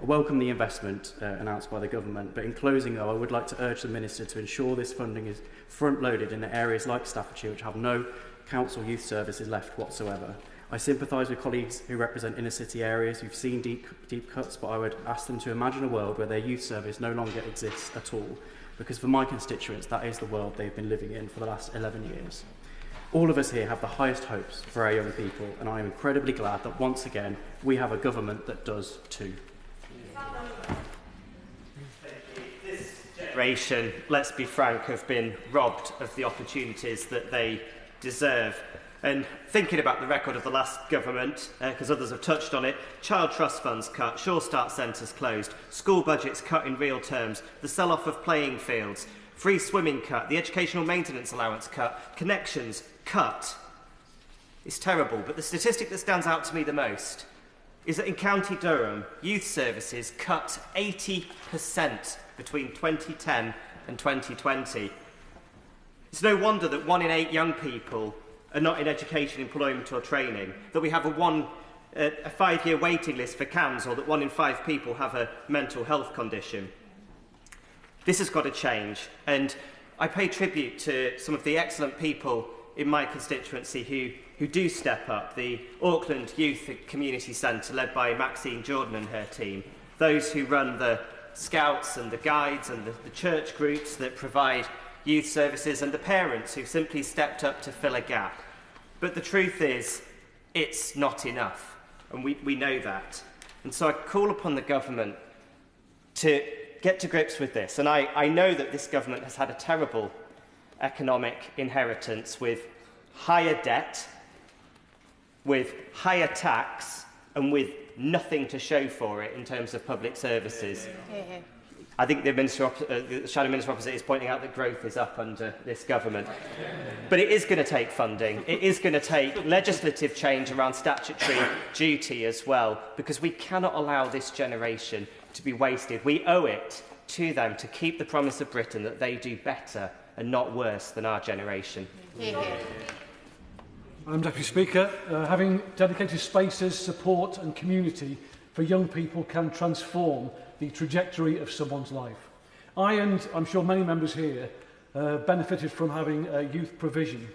I welcome the investment announced by the government, but in closing though, I would like to urge the Minister to ensure this funding is front-loaded in the areas like Staffordshire which have no council youth services left whatsoever. I sympathise with colleagues who represent inner city areas who've seen deep cuts, but I would ask them to imagine a world where their youth service no longer exists at all, because for my constituents that is the world they've been living in for the last 11 years. All of us here have the highest hopes for our young people, and I am incredibly glad that once again we have a government that does too. This generation, let's be frank, have been robbed of the opportunities that they deserve. And thinking about the record of the last government, because others have touched on it, child trust funds cut, Sure Start centres closed, school budgets cut in real terms, the sell-off of playing fields, free swimming cut, the educational maintenance allowance cut, connections cut. It's terrible, but the statistic that stands out to me the most is that in County Durham, youth services cut 80% between 2010 and 2020. It's no wonder that 1 in 8 young people are not in education, employment or training, that we have a 5-year waiting list for CAMS, or that 1 in 5 people have a mental health condition. This has got to change, and I pay tribute to some of the excellent people in my constituency who do step up. The Auckland Youth Community Centre, led by Maxine Jordan and her team, those who run the scouts and the guides and the church groups that provide youth services, and the parents who simply stepped up to fill a gap. But the truth is, it's not enough, and we know that. And so I call upon the government to get to grips with this. And I know that this government has had a terrible economic inheritance with higher debt, with higher tax, and with nothing to show for it in terms of public services. I think the Shadow Minister opposite is pointing out that growth is up under this government. But it is going to take funding. It is going to take legislative change around statutory duty as well, because we cannot allow this generation to be wasted. We owe it to them to keep the promise of Britain that they do better and not worse than our generation. Madam Deputy Speaker, having dedicated spaces, support and community for young people can transform the trajectory of someone's life. I, and I'm sure many members here, benefited from having youth provision.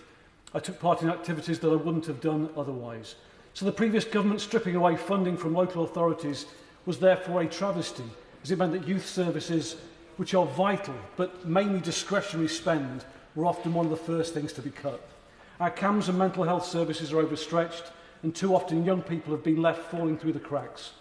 I took part in activities that I wouldn't have done otherwise. So the previous government stripping away funding from local authorities was therefore a travesty, as it meant that youth services, which are vital but mainly discretionary spend, were often one of the first things to be cut. Our CAMS and mental health services are overstretched, and too often young people have been left falling through the cracks.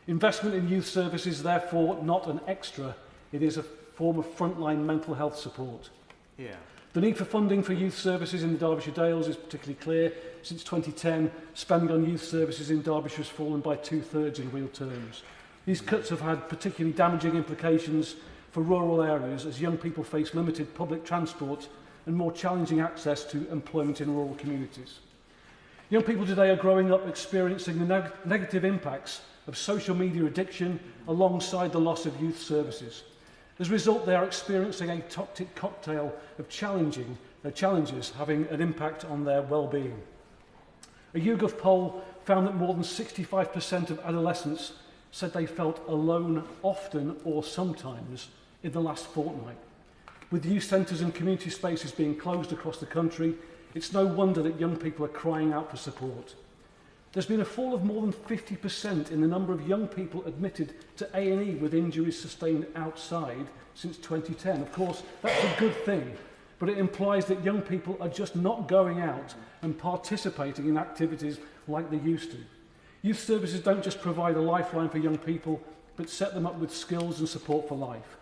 Investment in youth services is therefore not an extra, it is a form of frontline mental health support. The need for funding for youth services in the Derbyshire Dales is particularly clear. Since 2010, spending on youth services in Derbyshire has fallen by 2/3 in real terms. These cuts have had particularly damaging implications for rural areas as young people face limited public transport and more challenging access to employment in rural communities. Young people today are growing up experiencing the negative impacts of social media addiction alongside the loss of youth services. As a result, they are experiencing a toxic cocktail of challenges having an impact on their well-being. A YouGov poll found that more than 65% of adolescents said they felt alone often or sometimes in the last fortnight. With youth centres and community spaces being closed across the country, it's no wonder that young people are crying out for support. There's been a fall of more than 50% in the number of young people admitted to A&E with injuries sustained outside since 2010. Of course, that's a good thing, but it implies that young people are just not going out and participating in activities like they used to. Youth services don't just provide a lifeline for young people, but set them up with skills and support for life.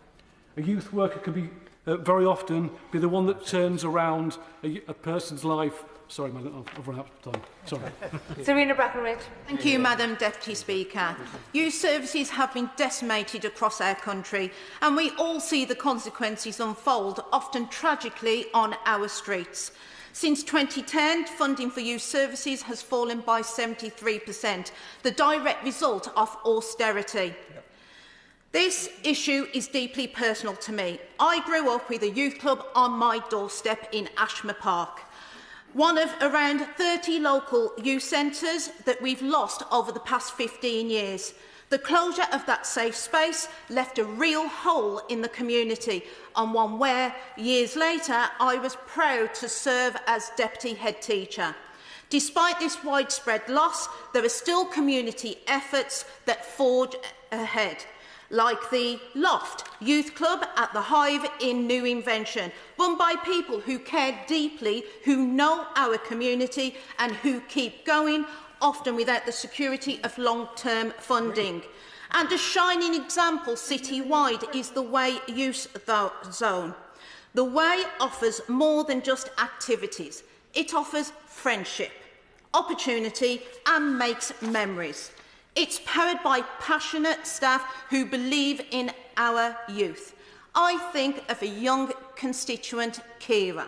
A youth worker can be very often be the one that turns around a person's life. Sorry, Madam, I've run out of time. Sorry. Serena Brackenridge. Thank you, Madam Deputy Speaker. Youth services have been decimated across our country, and we all see the consequences unfold, often tragically, on our streets. Since 2010, funding for youth services has fallen by 73%, the direct result of austerity. This issue is deeply personal to me. I grew up with a youth club on my doorstep in Ashmer Park, one of around 30 local youth centres that we've lost over the past 15 years. The closure of that safe space left a real hole in the community, and one where, years later, I was proud to serve as deputy head teacher. Despite this widespread loss, there are still community efforts that forge ahead, like the Loft Youth Club at the Hive in New Invention, run by people who care deeply, who know our community and who keep going, often without the security of long-term funding. And a shining example citywide is the Way Youth Zone. The Way offers more than just activities. It offers friendship, opportunity and makes memories. It's powered by passionate staff who believe in our youth. I think of a young constituent, Kira.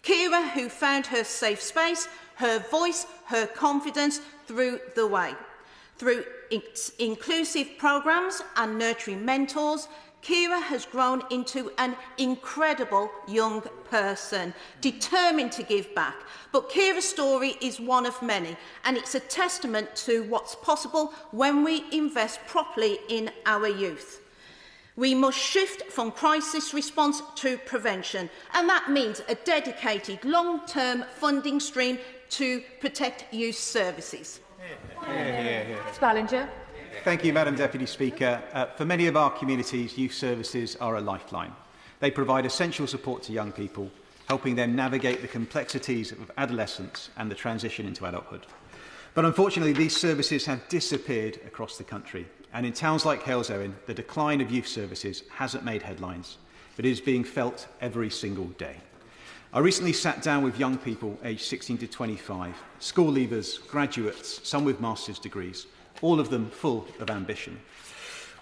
Kira, who found her safe space, her voice, her confidence through the Way. Through its inclusive programmes and nurturing mentors, Kira has grown into an incredible young person, determined to give back. But Kira's story is one of many, and it's a testament to what's possible when we invest properly in our youth. We must shift from crisis response to prevention, and that means a dedicated long-term funding stream to protect youth services. Ballinger. Thank you, Madam Deputy Speaker. For many of our communities, youth services are a lifeline. They provide essential support to young people, helping them navigate the complexities of adolescence and the transition into adulthood. But unfortunately, these services have disappeared across the country. And in towns like Halesowen, the decline of youth services hasn't made headlines, but is being felt every single day. I recently sat down with young people aged 16 to 25, school leavers, graduates, some with master's degrees, all of them full of ambition,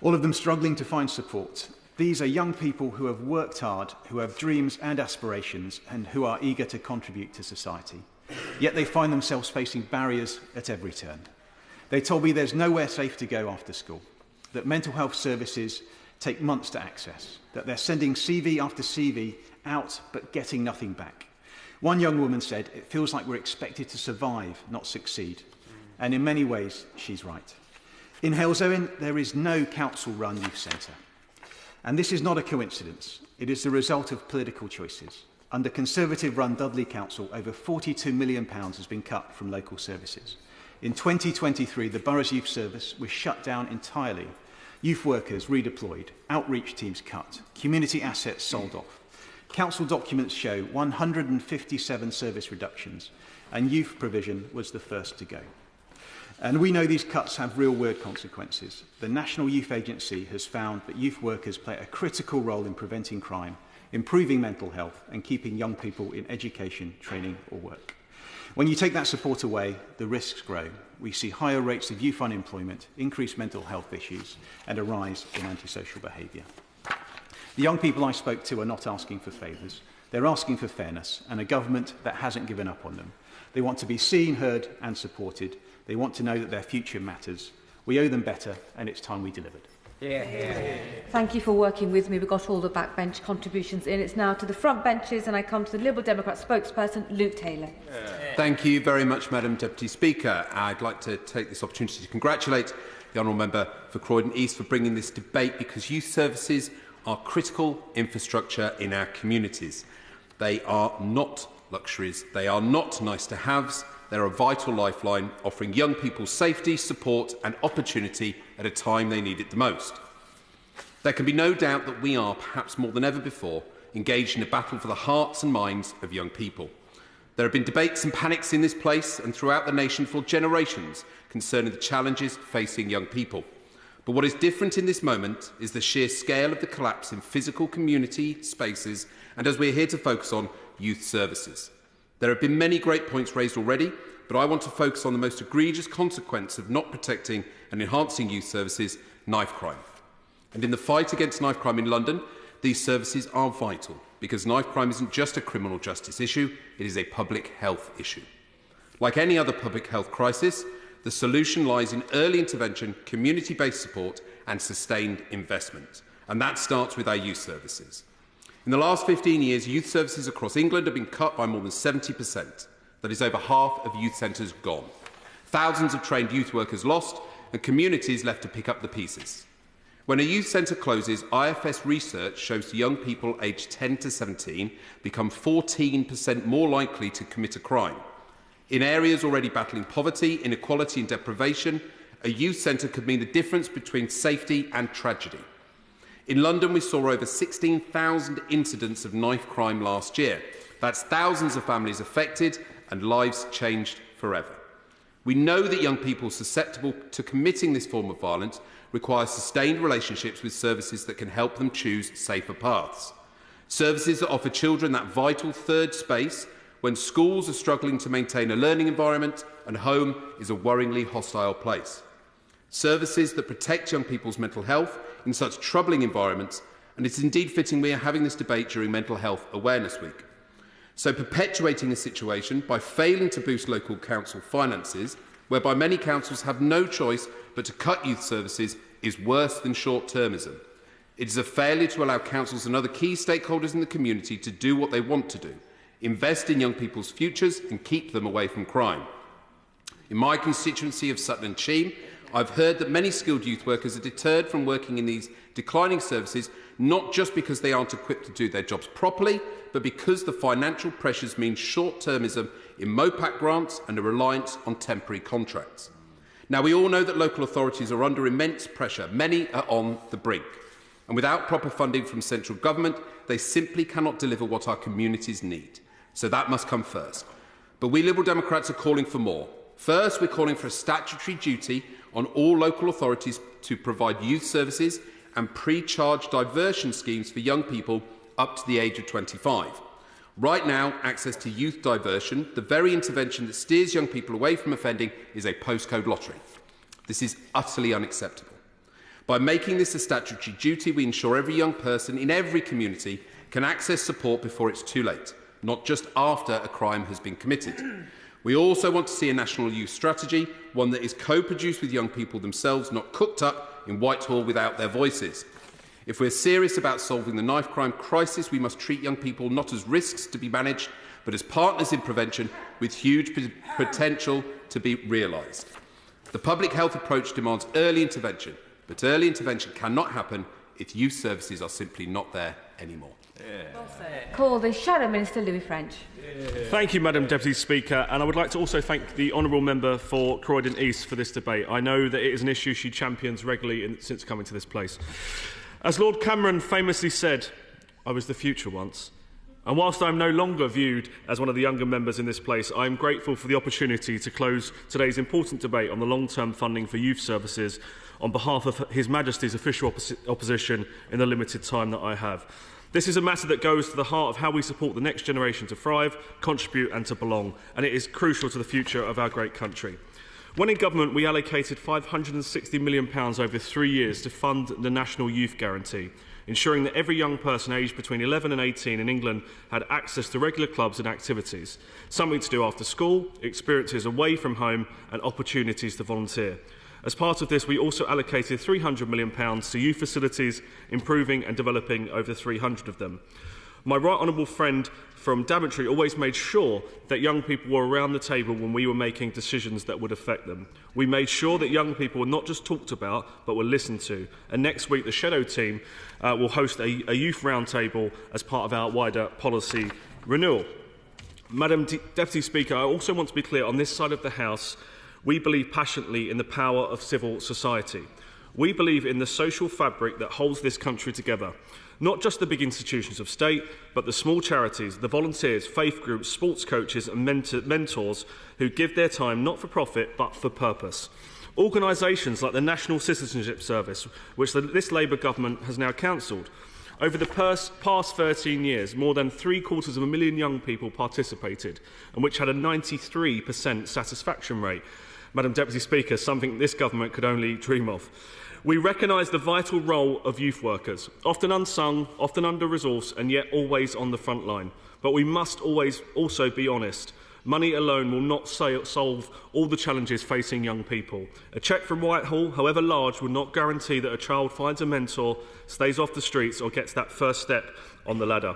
all of them struggling to find support. These are young people who have worked hard, who have dreams and aspirations, and who are eager to contribute to society. Yet they find themselves facing barriers at every turn. They told me there's nowhere safe to go after school, that mental health services take months to access, that they're sending CV after CV out but getting nothing back. One young woman said, "It feels like we're expected to survive, not succeed." And in many ways, she's right. In Halesowen, there is no council-run youth centre. And this is not a coincidence. It is the result of political choices. Under Conservative-run Dudley Council, over £42 million has been cut from local services. In 2023, the borough's youth service was shut down entirely. Youth workers redeployed, outreach teams cut, community assets sold off. Council documents show 157 service reductions, and youth provision was the first to go. And we know these cuts have real-world consequences. The National Youth Agency has found that youth workers play a critical role in preventing crime, improving mental health, and keeping young people in education, training, or work. When you take that support away, the risks grow. We see higher rates of youth unemployment, increased mental health issues, and a rise in antisocial behaviour. The young people I spoke to are not asking for favours. They're asking for fairness and a government that hasn't given up on them. They want to be seen, heard, and supported. They want to know that their future matters. We owe them better, and it's time we delivered. Thank you for working with me. We got all the backbench contributions in. It's now to the front benches, and I come to the Liberal Democrat spokesperson, Luke Taylor. Thank you very much, Madam Deputy Speaker. I'd like to take this opportunity to congratulate the Honourable Member for Croydon East for bringing this debate, because youth services are critical infrastructure in our communities. They are not luxuries. They are not nice-to-haves. They're a vital lifeline, offering young people safety, support and opportunity at a time they need it the most. There can be no doubt that we are, perhaps more than ever before, engaged in a battle for the hearts and minds of young people. There have been debates and panics in this place and throughout the nation for generations concerning the challenges facing young people. But what is different in this moment is the sheer scale of the collapse in physical community spaces, and as we're here to focus on, youth services. There have been many great points raised already, but I want to focus on the most egregious consequence of not protecting and enhancing youth services, knife crime. And in the fight against knife crime in London, these services are vital, because knife crime isn't just a criminal justice issue, it is a public health issue. Like any other public health crisis, the solution lies in early intervention, community-based support and sustained investment. And that starts with our youth services. In the last 15 years, youth services across England have been cut by more than 70%. That is over half of youth centres gone. Thousands of trained youth workers lost and communities left to pick up the pieces. When a youth centre closes, IFS research shows young people aged 10 to 17 become 14% more likely to commit a crime. In areas already battling poverty, inequality and deprivation, a youth centre could mean the difference between safety and tragedy. In London, we saw over 16,000 incidents of knife crime last year. That's thousands of families affected and lives changed forever. We know that young people susceptible to committing this form of violence require sustained relationships with services that can help them choose safer paths. Services that offer children that vital third space when schools are struggling to maintain a learning environment and home is a worryingly hostile place. Services that protect young people's mental health in such troubling environments, and it's indeed fitting we are having this debate during Mental Health Awareness Week. So perpetuating a situation by failing to boost local council finances, whereby many councils have no choice but to cut youth services, is worse than short-termism. It is a failure to allow councils and other key stakeholders in the community to do what they want to do, invest in young people's futures and keep them away from crime. In my constituency of Sutton and Cheam, I've heard that many skilled youth workers are deterred from working in these declining services, not just because they aren't equipped to do their jobs properly, but because the financial pressures mean short-termism in MOPAC grants and a reliance on temporary contracts. Now, we all know that local authorities are under immense pressure. Many are on the brink. And without proper funding from central government, they simply cannot deliver what our communities need. So that must come first. But we Liberal Democrats are calling for more. First, we're calling for a statutory duty on all local authorities to provide youth services and pre-charge diversion schemes for young people up to the age of 25. Right now, access to youth diversion, the very intervention that steers young people away from offending, is a postcode lottery. This is utterly unacceptable. By making this a statutory duty, we ensure every young person in every community can access support before it's too late, not just after a crime has been committed. We also want to see a national youth strategy, one that is co-produced with young people themselves, not cooked up in Whitehall without their voices. If we're serious about solving the knife crime crisis, we must treat young people not as risks to be managed, but as partners in prevention with huge potential to be realised. The public health approach demands early intervention, but early intervention cannot happen if youth services are simply not there anymore. Call the Shadow Minister, Louis French. Thank you, Madam Deputy Speaker, and I would like to also thank the Honourable Member for Croydon East for this debate. I know that it is an issue she champions regularly since coming to this place. As Lord Cameron famously said, I was the future once. And whilst I am no longer viewed as one of the younger members in this place, I am grateful for the opportunity to close today's important debate on the long-term funding for youth services on behalf of His Majesty's official opposition in the limited time that I have. This is a matter that goes to the heart of how we support the next generation to thrive, contribute and to belong, and it is crucial to the future of our great country. When in government, we allocated £560 million over 3 years to fund the National Youth Guarantee, ensuring that every young person aged between 11 and 18 in England had access to regular clubs and activities, something to do after school, experiences away from home and opportunities to volunteer. As part of this, we also allocated £300 million to youth facilities, improving and developing over 300 of them. My right honourable friend from Daventry always made sure that young people were around the table when we were making decisions that would affect them. We made sure that young people were not just talked about, but were listened to. And next week, the Shadow team will host a youth roundtable as part of our wider policy renewal. Madam Deputy Speaker, I also want to be clear on this side of the House. We believe passionately in the power of civil society. We believe in the social fabric that holds this country together. Not just the big institutions of state, but the small charities, the volunteers, faith groups, sports coaches and mentors who give their time not for profit, but for purpose. Organisations like the National Citizenship Service, which this Labour government has now cancelled. Over the past 13 years, more than 750,000 young people participated, and which had a 93% satisfaction rate. Madam Deputy Speaker, something this government could only dream of. We recognise the vital role of youth workers, often unsung, often under-resourced, and yet always on the front line. But we must always also be honest. Money alone will not solve all the challenges facing young people. A cheque from Whitehall, however large, will not guarantee that a child finds a mentor, stays off the streets or gets that first step on the ladder.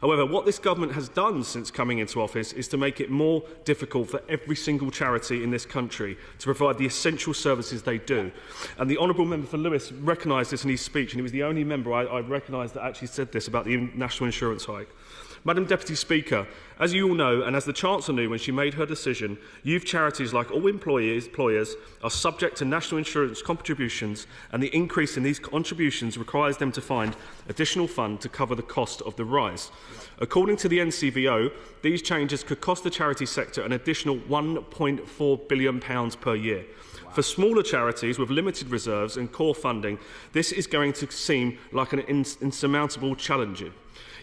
However, what this government has done since coming into office is to make it more difficult for every single charity in this country to provide the essential services they do. And the Honourable Member for Lewes recognised this in his speech, and he was the only member I recognised that actually said this about the national insurance hike. Madam Deputy Speaker, as you all know, and as the Chancellor knew when she made her decision, youth charities, like all employers, are subject to national insurance contributions, and the increase in these contributions requires them to find additional funds to cover the cost of the rise. According to the NCVO, these changes could cost the charity sector an additional £1.4 billion per year. For smaller charities with limited reserves and core funding, this is going to seem like an insurmountable challenge.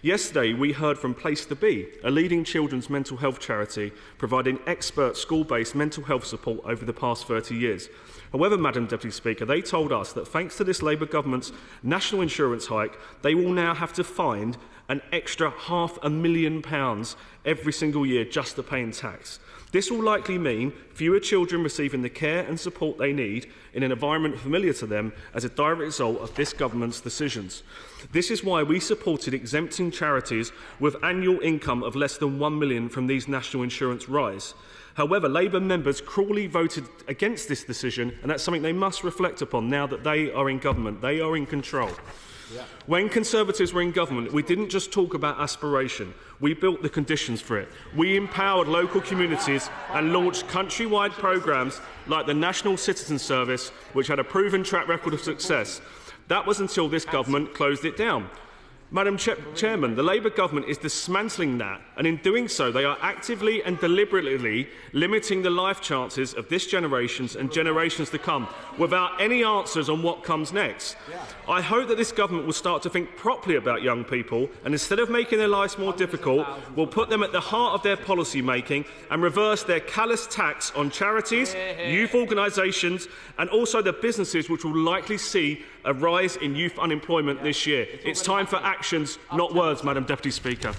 Yesterday, we heard from Place to Be, a leading children's mental health charity providing expert school-based mental health support over the past 30 years. However, Madam Deputy Speaker, they told us that thanks to this Labour government's national insurance hike, they will now have to find an extra £500,000 every single year just to pay in tax. This will likely mean fewer children receiving the care and support they need in an environment familiar to them as a direct result of this government's decisions. This is why we supported exempting charities with annual income of less than £1 million from these national insurance rise. However, Labour members cruelly voted against this decision, and that's something they must reflect upon now that they are in government. They are in control. When Conservatives were in government, we didn't just talk about aspiration, we built the conditions for it. We empowered local communities and launched countrywide programmes like the National Citizen Service, which had a proven track record of success. That was until this government closed it down. Madam Chairman, the Labour government is dismantling that, and in doing so they are actively and deliberately limiting the life chances of this generation and generations to come without any answers on what comes next. I hope that this government will start to think properly about young people, and instead of making their lives more difficult, will put them at the heart of their policy making and reverse their callous tax on charities, youth organisations and also the businesses which will likely see a rise in youth unemployment this year. It's time for actions, not words, Madam Deputy Speaker.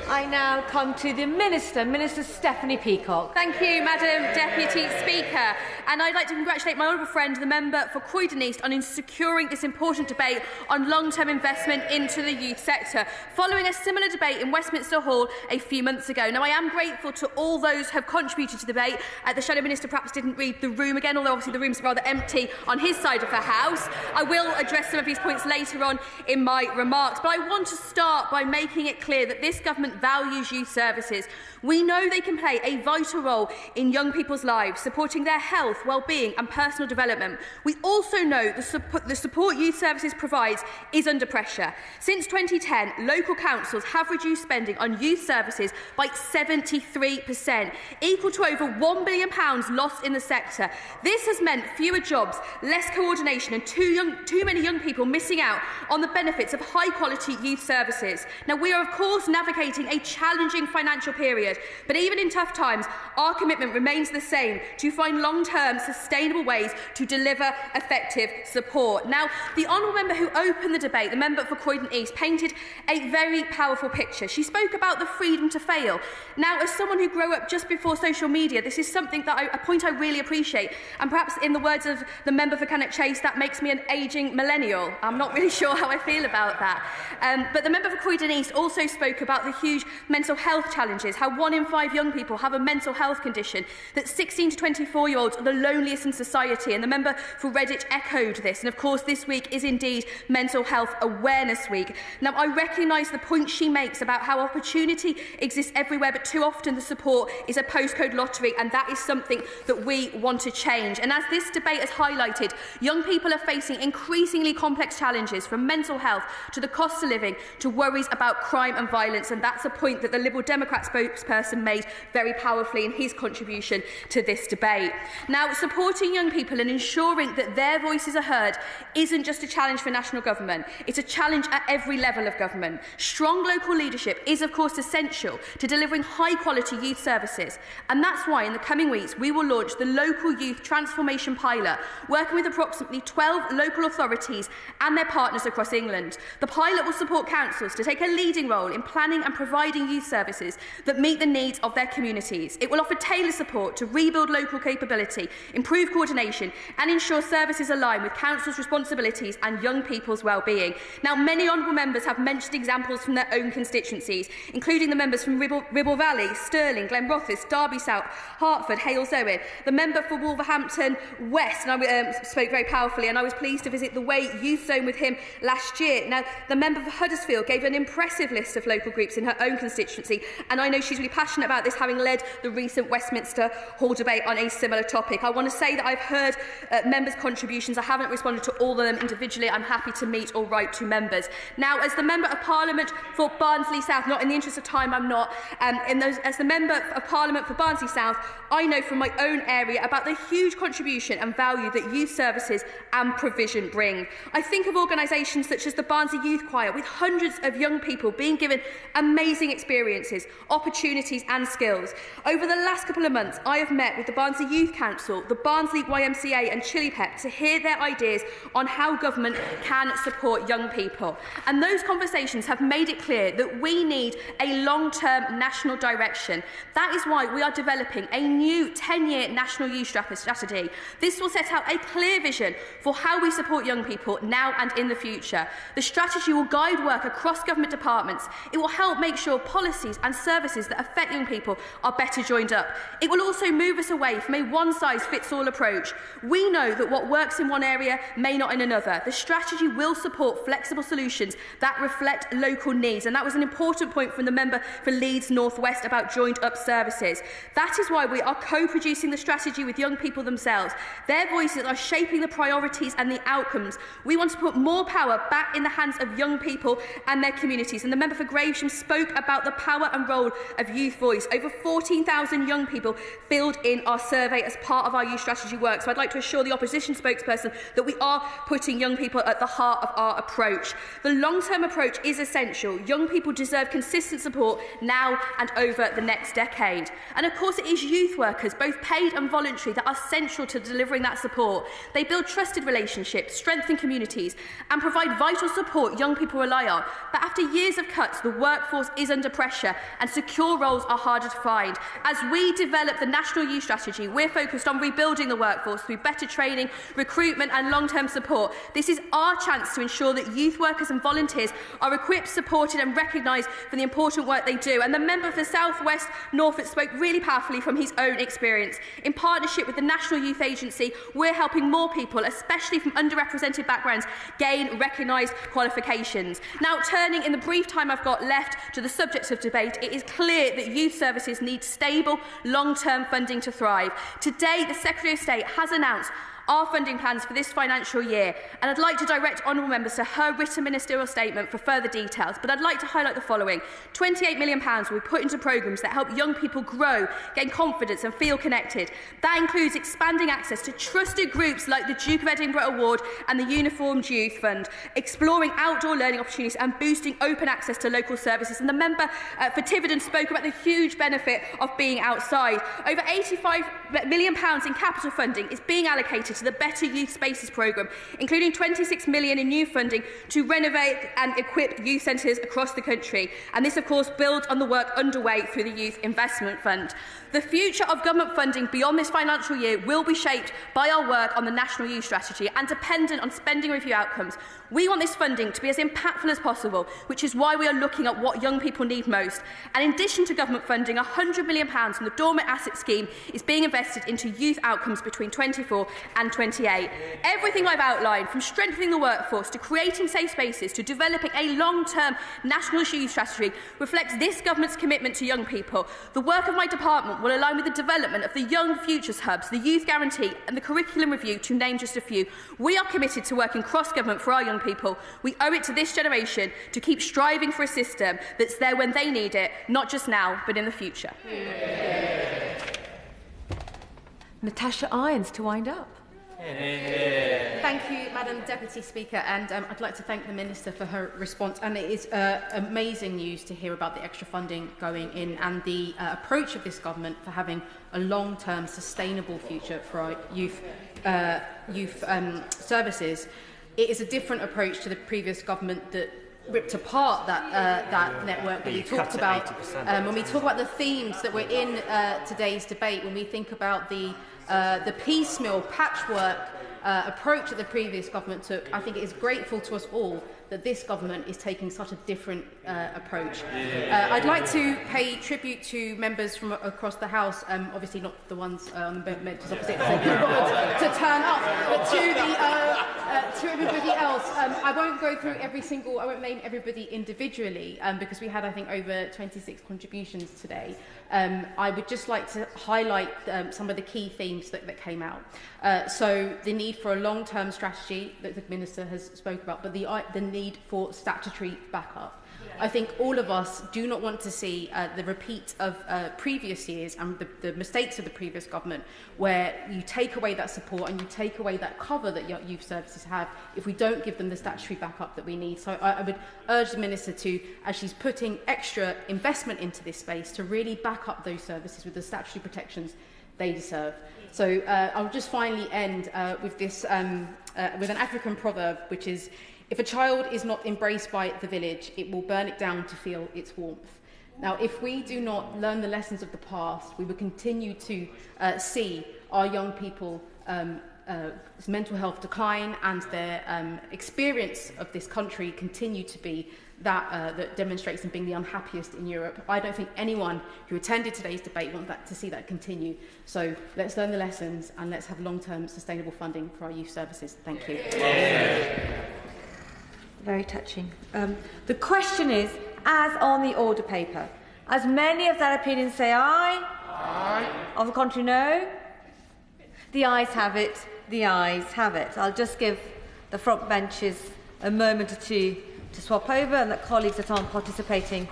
I now come to the Minister, Minister Stephanie Peacock. Thank you, Madam Deputy Speaker. And I'd like to congratulate my honourable friend, the member for Croydon East, on securing this important debate on long-term investment into the youth sector, following a similar debate in Westminster Hall a few months ago. Now, I am grateful to all those who have contributed to the debate. The Shadow Minister perhaps didn't read the room again, although obviously the room's rather empty on his side of the House. I will address some of these points later on in my remarks, but I want to start by making it clear that this government values youth services. We know they can play a vital role in young people's lives, supporting their health, well-being and personal development. We also know the support youth services provides is under pressure. Since 2010, local councils have reduced spending on youth services by 73%, equal to over £1 billion lost in the sector. This has meant fewer jobs, less coordination and too many young people missing out on the benefits of high-quality youth services. Now, we are, of course, navigating a challenging financial period, but even in tough times, our commitment remains the same: to find long-term, sustainable ways to deliver effective support. Now, the honourable member who opened the debate, the member for Croydon East, painted a very powerful picture. She spoke about the freedom to fail. Now, as someone who grew up just before social media, this is something that a point I really appreciate, and perhaps in the words of the member for Cannock Chase, that makes me an ageing millennial. I'm not really sure how I feel about that. But the member for Croydon East also spoke about the huge mental health challenges, how 1 in 5 young people have a mental health condition, that 16 to 24-year-olds are the loneliest in society, and the member for Redditch echoed this. And of course, this week is indeed Mental Health Awareness Week. Now, I recognise the point she makes about how opportunity exists everywhere, but too often the support is a postcode lottery, and that is something that we want to change. And as this debate has highlighted, young people are facing increasingly complex challenges, from mental health to the cost of living to worries about crime and violence, and that's a point that the Liberal Democrat spokesperson made very powerfully in his contribution to this debate. Now, supporting young people and ensuring that their voices are heard isn't just a challenge for national government, it's a challenge at every level of government. Strong local leadership is, of course, essential to delivering high-quality youth services, and that's why in the coming weeks we will launch the Local Youth Transformation Pilot, working with approximately 12 local authorities and their partners across England. The pilot will support councils to take a leading role in planning and providing youth services that meet the needs of their communities. It will offer tailored support to rebuild local capability, improve coordination and ensure services align with councils' responsibilities and young people's well-being. Now, many honourable members have mentioned examples from their own constituencies, including the members from Ribble Valley, Stirling, Glenrothes, Derby South, Hertford, Hales-Owen, the member for Wolverhampton West, and I spoke very powerfully, and I was pleased to visit the Way Youth Zone with him last year. Now, the member for Huddersfield gave an impressive list of local groups in her own constituency, and I know she's really passionate about this, having led the recent Westminster Hall debate on a similar topic. I want to say that I've heard members' contributions. I haven't responded to all of them individually. I'm happy to meet or write to members. Now, as the Member of Parliament for Barnsley South, not in the interest of time, I'm not, as the Member of Parliament for Barnsley South, I know from my own area about the huge contribution and value that youth services and provision bring. I think of organisations such as the Barnsley Youth Choir, with hundreds of young people being given amazing experiences, opportunities and skills. Over the last couple of months, I have met with the Barnsley Youth Council, the Barnsley YMCA and Chili Pep to hear their ideas on how government can support young people. And those conversations have made it clear that we need a long-term national direction. That is why we are developing a new 10-year national youth strategy. This will set out a clear vision for how we support young people now and in the future. The strategy will guide work across government departments. It will help make sure policies and services that affect young people are better joined up. It will also move us away from a one-size-fits-all approach. We know that what works in one area may not in another. The strategy will support flexible solutions that reflect local needs, and that was an important point from the member for Leeds North West about joined-up services. That is why we are co-producing the strategy with young people themselves. Their voices are shaping the priorities and the outcomes. We want to put more power back in the hands of young people and their communities, and the member for Gravesham spoke about the power and role of youth voice. Over 14,000 young people filled in our survey as part of our youth strategy work, so I'd like to assure the opposition spokesperson that we are putting young people at the heart of our approach. The long-term approach is essential. Young people deserve consistent support now and over the next decade. And of course, it is youth workers, both paid and voluntary, that are central to delivering that support. They build trusted relationships, relationships, strengthen communities and provide vital support young people rely on. But after years of cuts, the workforce is under pressure and secure roles are harder to find. As we develop the National Youth Strategy, we're focused on rebuilding the workforce through better training, recruitment and long-term support. This is our chance to ensure that youth workers and volunteers are equipped, supported and recognised for the important work they do. And the member for the South West Norfolk spoke really powerfully from his own experience. In partnership with the National Youth Agency, we're helping more people, especially from underrepresented backgrounds, gain recognised qualifications. Now, turning in the brief time I've got left to the subjects of debate, it is clear that youth services need stable, long-term funding to thrive. Today, the Secretary of State has announced our funding plans for this financial year, and I'd like to direct honourable members to her written ministerial statement for further details, but I'd like to highlight the following. £28 million will be put into programmes that help young people grow, gain confidence and feel connected. That includes expanding access to trusted groups like the Duke of Edinburgh Award and the Uniformed Youth Fund, exploring outdoor learning opportunities and boosting open access to local services. And the member for Tiverton spoke about the huge benefit of being outside. Over £85 million in capital funding is being allocated to the Better Youth Spaces programme, including £26 million in new funding to renovate and equip youth centres across the country. And this, of course, builds on the work underway through the Youth Investment Fund. The future of government funding beyond this financial year will be shaped by our work on the National Youth Strategy and dependent on spending review outcomes. We want this funding to be as impactful as possible, which is why we are looking at what young people need most. And in addition to government funding, £100 million from the Dormant Asset Scheme is being invested into youth outcomes between 24 and 28. Everything I've outlined, from strengthening the workforce to creating safe spaces to developing a long-term national youth strategy, reflects this government's commitment to young people. The work of my department will align with the development of the Young Futures Hubs, the Youth Guarantee and the Curriculum Review, to name just a few. We are committed to working cross-government for our young people. We owe it to this generation to keep striving for a system that's there when they need it, not just now, but in the future. Natasha Irons to wind up. Thank you, Madam Deputy Speaker, and I'd like to thank the Minister for her response. And it is amazing news to hear about the extra funding going in and the approach of this government for having a long-term, sustainable future for our youth services. It is a different approach to the previous government that ripped apart that network that we talked about. When we talk about the themes that were in today's debate, when we think about the piecemeal patchwork approach that the previous government took, I think it is grateful to us all that this government is taking such a different approach. I'd like to pay tribute to members from across the House, obviously not the ones on the benches opposite to turn up, but to everybody else. I won't go through I won't name everybody individually because we had, I think, over 26 contributions today. I would just like to highlight some of the key themes that came out. So the need for a long-term strategy that the Minister has spoke about, but the need for statutory backup. I think all of us do not want to see the repeat of previous years and the mistakes of the previous government, where you take away that support and you take away that cover that youth services have if we don't give them the statutory backup that we need. So I would urge the Minister to, as she's putting extra investment into this space, to really back up those services with the statutory protections they deserve. So I'll just finally end with this, with an African proverb, which is, if a child is not embraced by the village, it will burn it down to feel its warmth. Now, if we do not learn the lessons of the past, we will continue to see our young people mental health decline and their experience of this country continue to be that demonstrates them being the unhappiest in Europe. I don't think anyone who attended today's debate wants to see that continue. So let's learn the lessons and let's have long-term sustainable funding for our youth services. Thank you. Very touching. The question is, as on the order paper, as many of that opinion say aye? Aye. On the contrary, no? The ayes have it. The ayes have it. I'll just give the front benches a moment or two to swap over and that colleagues that aren't participating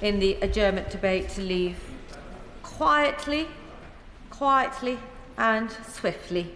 in the adjournment debate to leave quietly and swiftly.